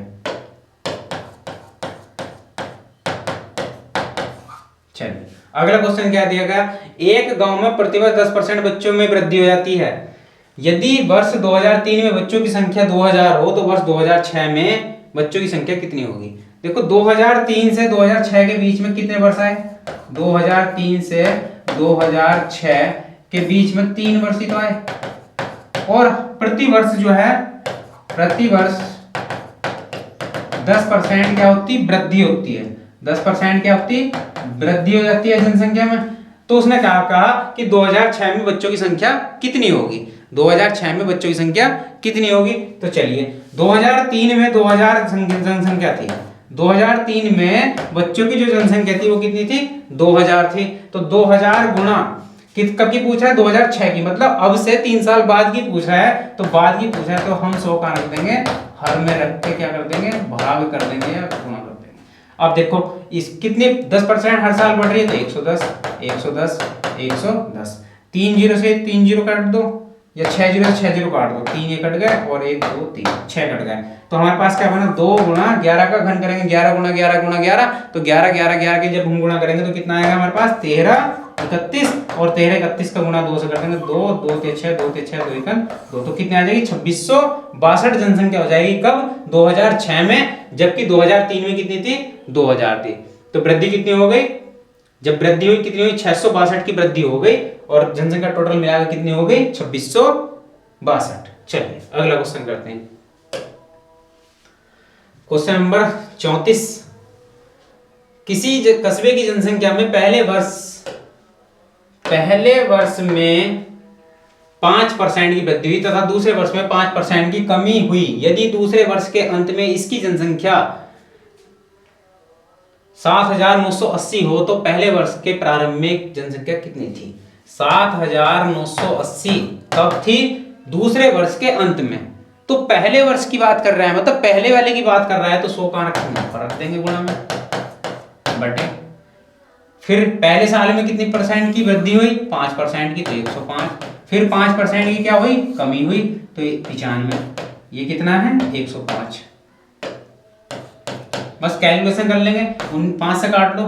चलिए अगला क्वेश्चन क्या दिया गया? एक गांव में प्रतिवर्ष 10% बच्चों में वृद्धि हो जाती है। यदि वर्ष 2003 में बच्चों की संख्या 2000 हो, तो वर्ष 2006 में बच्चों की संख्या कितनी होगी? देखो, 2003 से 2006 के बीच में कितने वर्ष आए? 2003 से 2006 के बीच में 3 वर्ष ही तो आए, और प्रति वर्ष जो है प्रति वर्ष 10% क्या होती? वृद्धि होती है। 10% क्या होती? वृद्धि हो जाती है जनसंख्या में। तो उसने कहा कि 2006 में बच्चों की संख्या कितनी होगी? 2006 में बच्चों की संख्या कितनी होगी? तो चलिए, 2003 में 2000 जनसंख्या थी, 2003 में बच्चों की जो जनसंख्या थी वो कितनी थी? 2000 थी। तो 2000 गुणा कब की पूछ रहा है? 2006 की, मतलब अब से 3 साल बाद की पूछ रहा है, तो बाद की पूछ रहा है, तो हम 100 का रख देंगे, हर में रख के क्या कर देंगे? भाग कर देंगे या गुणा कर देंगे। अब देखो, इस कितने 10% हर साल बढ़ रही है, तो 110, 110, 110, 3 जीरो से 3 जीरो काट दो, या 6 जीरो 6 जीरो काट दो, 3 ये कट गए और 1 2 3 6 कट गए। तो हमारे पास क्या बना, 2 गुणा 11 का घन करेंगे, 11 गुणा 11 गुणा 11, तो 11 11 11 के जब हम गुणा करेंगे तो कितना आएगा हमारे पास 13 31, और 13 31 का गुणा 2 से कर देंगे, 2 2 ते 6 2 ते 6 2 एकन 2, तो कितने आ जाएगी 2662 जनसंख्या हो जाएगी। कब, 2006 में, जबकि 2003 में कितनी थी, 2000 थी। तो वृद्धि कितनी हो गई, जब वृद्धि हुई कितनी हुई, 662 की वृद्धि हो गई, और जनसंख्या टोटल मिलाकर कितनी हो गई, 2662। चलिए अगला क्वेश्चन करते हैं। क्वेश्चन नंबर 34, किसी कस्बे की जनसंख्या में पहले वर्ष में 5% की वृद्धि हुई तथा दूसरे वर्ष में 5% की कमी हुई, यदि दूसरे वर्ष के अंत में इसकी जनसंख्या 7980 हो तो पहले वर्ष के प्रारंभ में जनसंख्या कितनी थी। 7980 कब थी, दूसरे वर्ष के अंत में। तो पहले वर्ष की बात कर रहा है, मतलब पहले वाले की बात कर रहा है, तो 100 का रख देंगे गुणा में बटे, फिर पहले साल में कितनी परसेंट की वृद्धि हुई, 5% की, तो 105, फिर 5% की क्या हुई, कमी हुई, तो 95, ये कितना है 105। बस कैलकुलेशन कर लेंगे, 5 से काट लो,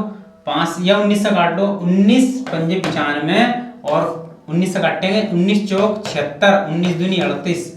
5 या 19 से काट लो, 19 पंजे 95 और 19 से काटेंगे, 19 चौक 76, 19 दूनी 38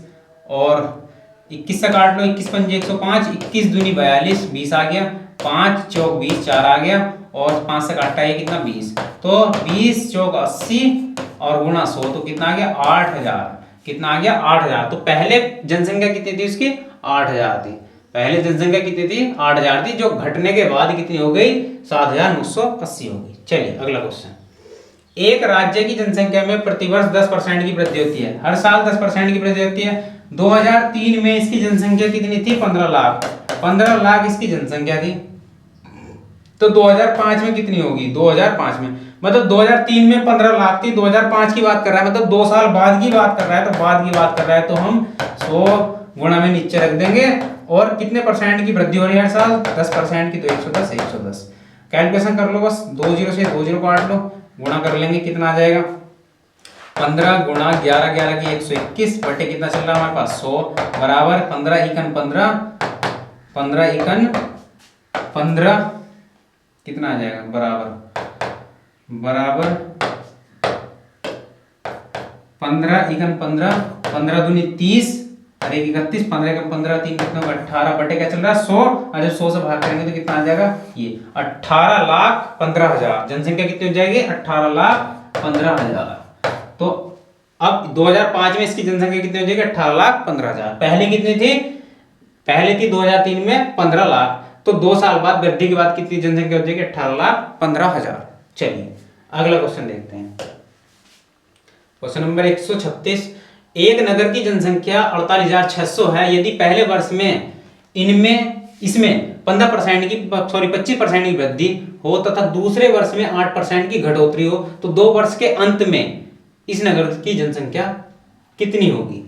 और 21 से काट लो, 21 पंजे 105, 21 दूनी 42, 20 आ गया, 5 चौक 20 4 आ गया, और 5 से काटा है कितना 20, तो 20 चौक 80 और गुणा 100, तो कितना आ गया 8000, कितना आ गया 8000। तो पहले जनसंख्या कितनी थी उसकी, 8000 थी, पहले जनसंख्या कितनी थी 8000 थी, जो घटने के बाद कितनी हो गई 7980 हो गई। चलिए अगला क्वेश्चन, एक राज्य की जनसंख्या में प्रतिवर्ष 10% की वृद्धि होती है, हर साल 10% की वृद्धि होती है। 2003 में इसकी जनसंख्या कितनी थी, 15 लाख, 15 लाख इसकी जनसंख्या थी। तो 2005 में कितनी होगी, 2005 में, मतलब 2003 में 15 लाख थी, 2005 की बात कर रहा है, मतलब 2 साल बाद की बात कर रहा है, तो बाद की बात कर रहा है, तो हम 100 गुणा में नीचे रख देंगे, और कितने परसेंट की वृद्धि हो रही है हर साल, 10% की, तो 110 110। कैलकुलेशन कर लो, बस 20 से 20 काट लो, गुणा कर लेंगे, कितना आ जाएगा 15 गुणा 11 11 की 121 बटे कितना चल रहा है हमारे पास 100 बराबर 15 एकन 15 15 एकन 15 कितना आ जाएगा बराबर 15 एकन 15 15 दूनी 30 और 1 31 15 एकन 15 3 कितना होगा 18 बटे क्या चल रहा है 100, और जब 100 से भाग करेंगे तो कितना आ जाएगा ये 18,15,000। जनसंख्या कितनी हो जाएगी 18,15,000। तो अब 2005 में इसकी जनसंख्या कितनी हो जाएगी 18,15,000। पहले कितनी थी, पहले थी 2003 में 15 लाख, तो 2 साल बाद वृद्धि के बाद कितनी जनसंख्या हो जाएगी 18,15,000। चलिए अगला क्वेश्चन देखते हैं, क्वेश्चन नंबर 136, एक नगर की जनसंख्या 48,600 है, यदि पहले वर्ष में इसमें 15% की 25% की वृद्धि हो तथा दूसरे वर्ष में 8% की घटोतरी हो, तो 2 वर्ष के अंत में इस नगर की जनसंख्या कितनी होगी,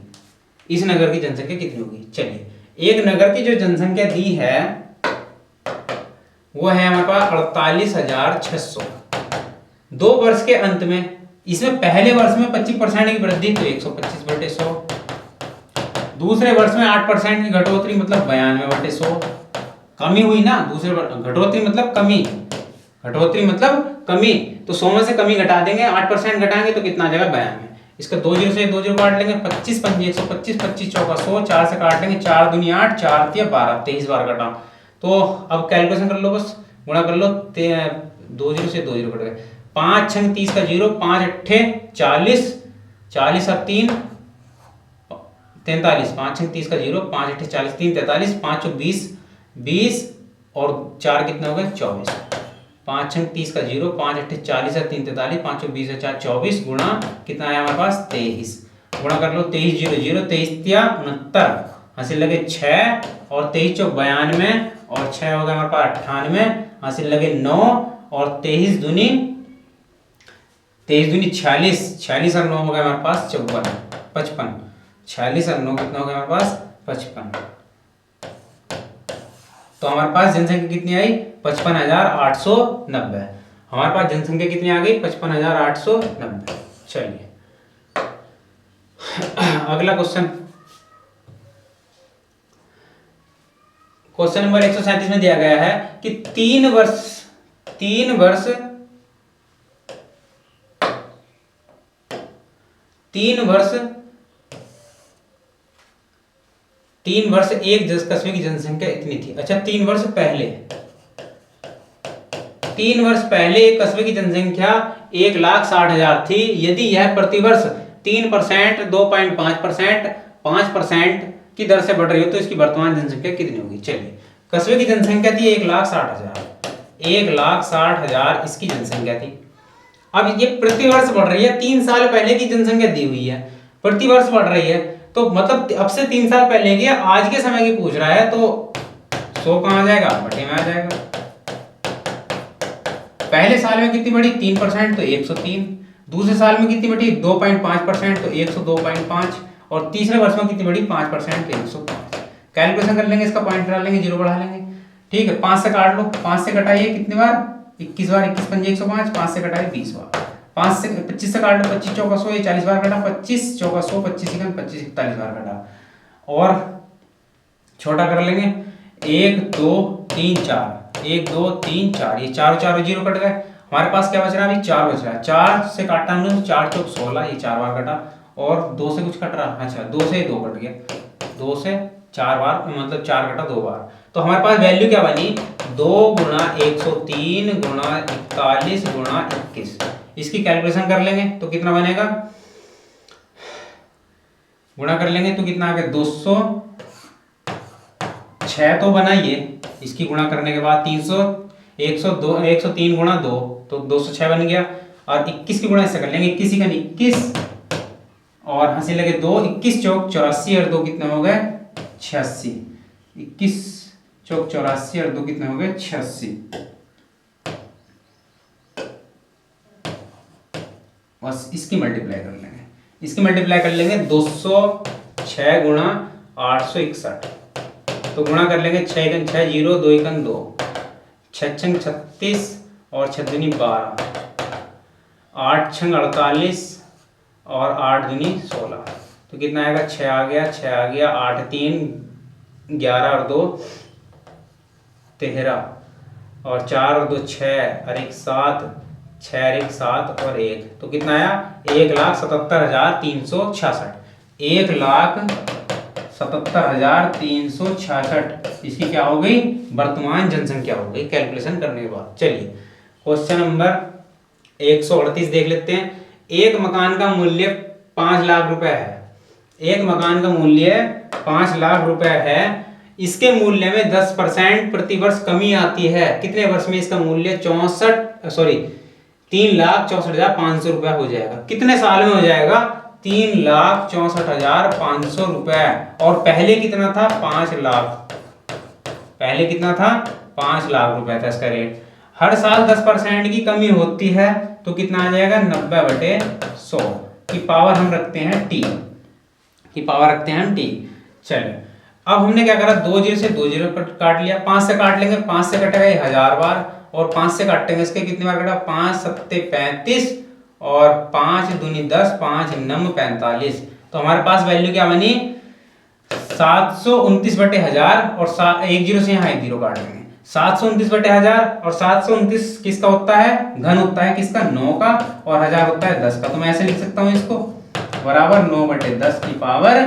इस नगर की जनसंख्या कितनी होगी। चलिए एक नगर की जो जनसंख्या दी है वो है हमारे पास 48,600। 2 वर्ष के अंत में, इसमें पहले वर्ष में 25% की वृद्धि तो 125 बटे 100, दूसरे वर्ष में 8% की घटोतरी मतलब 92 बटे 100, कमी हुई ना, दूसरे घटोतरी मतलब कमी, घटोतरी मतलब कमी, तो 100 में से कमी घटा देंगे, 8% घटाएंगे तो कितना आ जाएगा 92। इसका 20 से 20 काट लेंगे, 25 पंजे 125, 25 चौका 100, 4 से काट लेंगे, 4 दूनी 8, 4 तिया 12, 23 बार कटा। तो अब कैलकुलेशन कर लो, बस गुणा कर लो, 20 से 20 कट गए, 5 6 30 का 0, 5 अट्ठे 40, 40 और 3 43, 5 6 30 का 0, 5 अट्ठे 40, 3 43, 5 चौक 20, 20 और 4 कितने हो गए 24, 5 6 30 का 0, 5 अट्ठे 40 और 3 43, 5 चौक 20 और 4 24 गुणा कितना आया हमारे पास 23, गुणा कर लो 23 0 0, 23 तिया 69, हासिल लगे 6 और 23 चौक 92 और 6 हो गया हमारे पास 98, हासिल लगे 9 और 23 दूनी 46, 46 और 9 हो गया हमारे पास 54 55, 46 और 9 कितना हो गया हमारे पास 55। तो हमारे पास जनसंख्या कितनी आई 55,890। हमारे पास जनसंख्या कितनी आ गई 55,890। चलिए अगला क्वेश्चन, क्वेश्चन नंबर 137 में दिया गया है कि 3 वर्ष एक कस्बे की जनसंख्या इतनी थी। अच्छा, 3 वर्ष पहले एक कस्बे की जनसंख्या 1,60,000 थी। यदि यह प्रतिवर्ष 3%, 2.5%, 5% की दर से बढ़ रही हो तो इसकी वर्तमान जनसंख्या कितनी होगी। चलिए, कस्बे की जनसंख्या थी 1,60,000 इसकी जनसंख्या थी। अब ये प्रतिवर्ष बढ़ रही है, 3 साल पहले की जनसंख्या दी हुई है, प्रतिवर्ष बढ़ रही है, तो मतलब अब से 3 साल पहले की आज के समय की पूछ रहा है, तो 100 कहाँ आ जाएगा, बटे में आ जाएगा। पहले साल में कितनी बढ़ी 3%, तो 103। दूसरे साल में कितनी बढ़ी 2.5%, तो 102.5। और तीसरे वर्ष में कितनी बढ़ी 5%, तो 105। कैलकुलेशन कर लेंगे, इसका पॉइंट डाल लेंगे, जीरो बढ़ा लेंगे। ठीक है, 5 से काट लो, 5 से कटाइए कितनी बार 21 बार, 21 पंजे 105, 5 से कटाइए 20 बार, 5 से 25 से काट लो, 25 चौका 100, ये 40 बार कटा, 25 चौका 100, 25 इकन 25 41 बार कटा। और छोटा कर लेंगे 1 2 3 4, 1 2 3 4, ये चारों चारों जीरो कट गए। हमारे पास क्या बच रहा है अभी 4 बच रहा है। 4 से काटा हमने, 4 चौक 16, ये 4 बार कटा। और 2 से कुछ कट रहा, अच्छा 2 से 2 कट गया, 2 से 4 बार, मतलब 4 कटा 2 बार। तो हमारे पास वैल्यू क्या बनी 2 गुणा 103 गुणा 41 गुणा 21। इसकी कैलकुलेशन कर लेंगे तो कितना बनेगा, गुणा कर लेंगे तो कितना आ गया 206 तो बना ये, इसकी गुणा करने के बाद 103 गुणा 2 तो 206 बन गया। और 21 की गुणा इससे कर लेंगे, 21 इकन 21 और हंसी लगे 2, 21 चौक 84 और 2 कितने हो गए 86। 21 चौक 84 और 2 कितने हो गए 86। बस इसकी मल्टीप्लाई कर लेंगे, इसकी मल्टीप्लाई कर लेंगे 206 गुणा 861, तो गुणा कर लेंगे 6 एकन 6 0, 2 एकन 2, 6 छंग 36 और 6 दूनी 12, 8 छंग 48 और 8 दूनी 16, तो कितना आएगा 6 आ गया, 6 आ गया, 8 3 11 और 2 13 और 4 और 2 6 और 1 7, 6 और 1 7 और 1, तो कितना आया 1,77,366, 1,77,366 इसकी क्या हो गई वर्तमान जनसंख्या हो गई कैलकुलेशन करने के बाद। चलिए क्वेश्चन नंबर 138 देख लेते हैं। एक मकान का मूल्य 5 लाख रुपए है, एक मकान का मूल्य 5 लाख रुपए है, इसके मूल्य में 10% प्रतिवर्ष कमी आती है। कितने वर्ष में इसका मूल्य 3,64,500 रुपया हो जाएगा। कितने साल में हो जाएगा 3,64,500 रुपए। और पहले कितना था 5 लाख, पहले कितना था 5 लाख रुपए था इसका रेट। हर साल 10% की कमी होती है तो कितना आ जाएगा 90/100 की पावर हम रखते हैं टी, की पावर रखते हैं हम टी। चलिए अब हमने क्या करा 2 जीरो से 2 जीरो काट लिया, 5 से काट लेंगे, 5 से कटेगा 1000 बार और 5 से काटेंगे इसके कितनी बार कटा 5 7 35 और 5 दूनी 10, 5 9 45, तो हमारे पास वैल्यू क्या बनी 729/1000 और 1 जीरो से यहाँ 1 जीरो काट लेंगे। 729/1000 और 729 किसका होता है घन होता है किसका 9 का और 1000 होता है 10 का, तो मैं ऐसे लिख सकता हूँ इसको बराबर 9/10 की पावर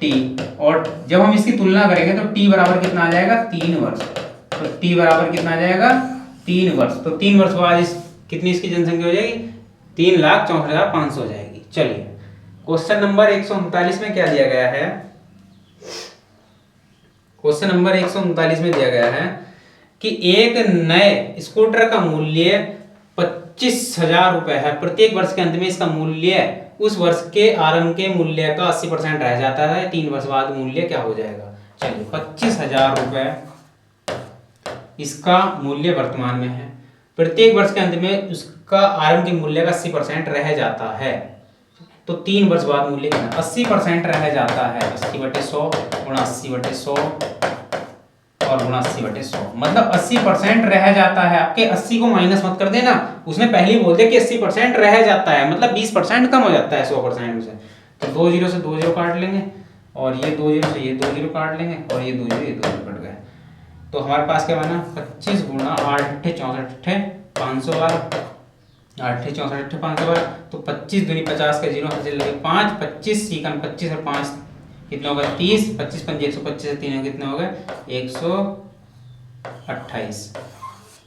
टी। और जब हम इसकी तुलना करेंगे तो टी बराबर कितना आ जाएगा 3 वर्ष, तो टी बराबर कितना आ जाएगा 3 वर्ष, तो 3 वर्ष बाद कितनी इसकी जनसंख्या हो जाएगी 3,64,500 हो जाएगी। चलिए क्वेश्चन नंबर 139 में क्या दिया गया है, क्वेश्चन नंबर 139 में दिया गया है कि एक नए स्कूटर का मूल्य 25,000 रुपए है, प्रत्येक वर्ष के अंत में इसका मूल्य उस वर्ष के आरंभ के मूल्य का 80% रह जाता है, 3 वर्ष बाद मूल्य क्या हो जाएगा। चलिए 25,000 रुपए इसका मूल्य वर्तमान में है, प्रत्येक वर्ष के अंत में उसका आरंभ के मूल्य का 80% रह जाता है, तो 3 वर्ष बाद मूल्य कितना 80% रह जाता है। 80/100 गुणा 80/100 और गुणा 80/100, मतलब 80% रह जाता है। आपके 80 को माइनस मत कर देना, उसने पहले ही बोल दिया कि 80% रह जाता है, मतलब 20% कम हो जाता है 100% में से, तो 2 जीरो से 2 जीरो काट लेंगे और ये 2 जीरो से ये 2 जीरो काट लेंगे और ये 2 जीरो ये 2 जीरो कट गए। तो हमारे पास क्या बना 25 गुणा 8 अट्ठे 64 अट्ठे 512 8 64 अट्ठे 512। तो 25 दूनी 50 का जीरो हासिल लगे 5 25 सीकन 25 और 5 कितना होगा 30 25 पंजे 125 से 3 कितने हो गए 128।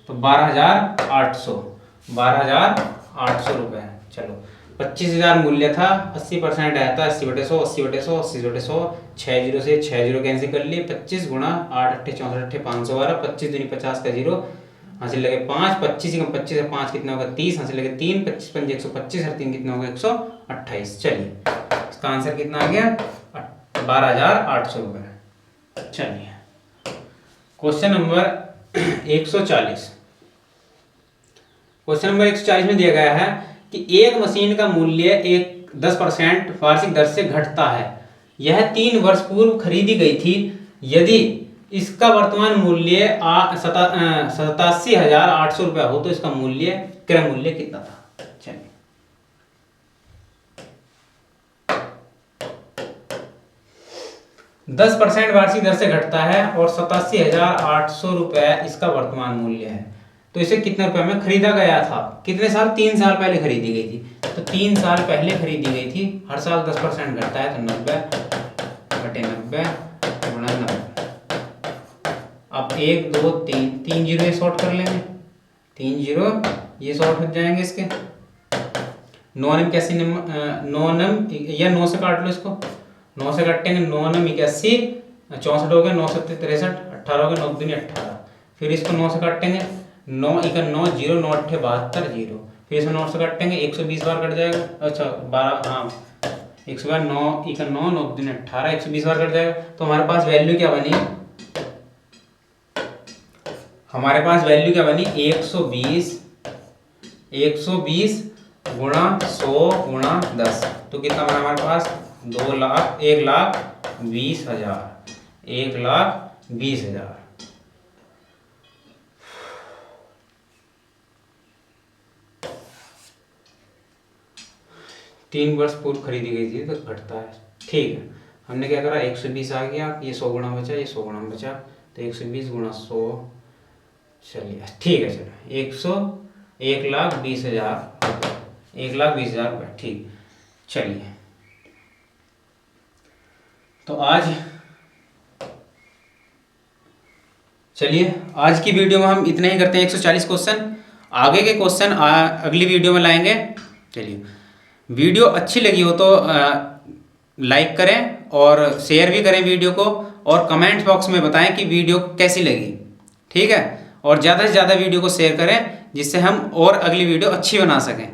तो 12,800 रुपये। चलो 25,000 मूल्य था, 80% आया था 80/100 80/100 80/100 6 जीरो से 6 जीरो कैंसिल कर लिए। 25 गुणा 8 अट्ठे 64 अट्ठे 512 25 दूनी 50 का जीरो हासिल लगे 5 25 कम 25 से 5 कितना होगा 30 हासिल लगे 3 25 पंजे 125 और 3 कितना होगा 128। चलिए इसका आंसर कितना आ गया 12,800 रुपये। चलिए क्वेश्चन नंबर 140। क्वेश्चन नंबर 140 में दिया गया है कि एक मशीन का मूल्य 10% वार्षिक दर से घटता है। यह 3 वर्ष पूर्व खरीदी गई थी। यदि इसका वर्तमान मूल्य 87,800 रुपया हो तो इसका मूल्य क्रय मूल्य कितना था। चलिए 10% वार्षिक दर से घटता है और 87,800 रुपये इसका वर्तमान मूल्य है। तो इसे कितने रुपए में खरीदा गया था, कितने साल 3 साल पहले खरीदी गई थी। तो 3 साल पहले खरीदी गई थी, हर साल 10% घटता है तो 90 बटे 90 गुणा 90। अब 1 2 3 3 जीरो ये शॉर्ट कर लेंगे, 3 जीरो ये शॉर्ट हो जाएंगे इसके। 9 नम 81 9 नम या 9 से काट लो इसको, 9 से काटेंगे 9 नम 81 64 हो गया 9 7 63 18 हो गया 9 दूनी 18। फिर इसको 9 से काटेंगे 9 1 9 0 9 8 72 0। फिर इसमें 9 से काटेंगे 120 बार कट जाएगा। अच्छा 12 हाँ 100 9 1 9 9 दूनी 18 120 बार कट जाएगा। तो हमारे पास वैल्यू क्या बनी, हमारे पास वैल्यू क्या बनी 120 गुणा 100 गुणा 10। तो कितना बना हमारे पास 1,20,000 1,20,000। 3 वर्ष पूर्व खरीदी गई थी तो घटता है। ठीक है हमने क्या करा 120 आ गया, ये 100 गुणा बचा, ये 100 गुणा बचा तो 120 गुणा 100। चलिए ठीक है चलो 1,20,000 रुपये। ठीक चलिए तो आज की वीडियो में हम इतना ही करते हैं। 140 क्वेश्चन, आगे के क्वेश्चन अगली वीडियो में लाएंगे। चलिए वीडियो अच्छी लगी हो तो लाइक करें और शेयर भी करें वीडियो को, और कमेंट बॉक्स में बताएं कि वीडियो कैसी लगी। ठीक है और ज़्यादा से ज़्यादा वीडियो को शेयर करें जिससे हम और अगली वीडियो अच्छी बना सकें।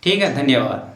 ठीक है धन्यवाद।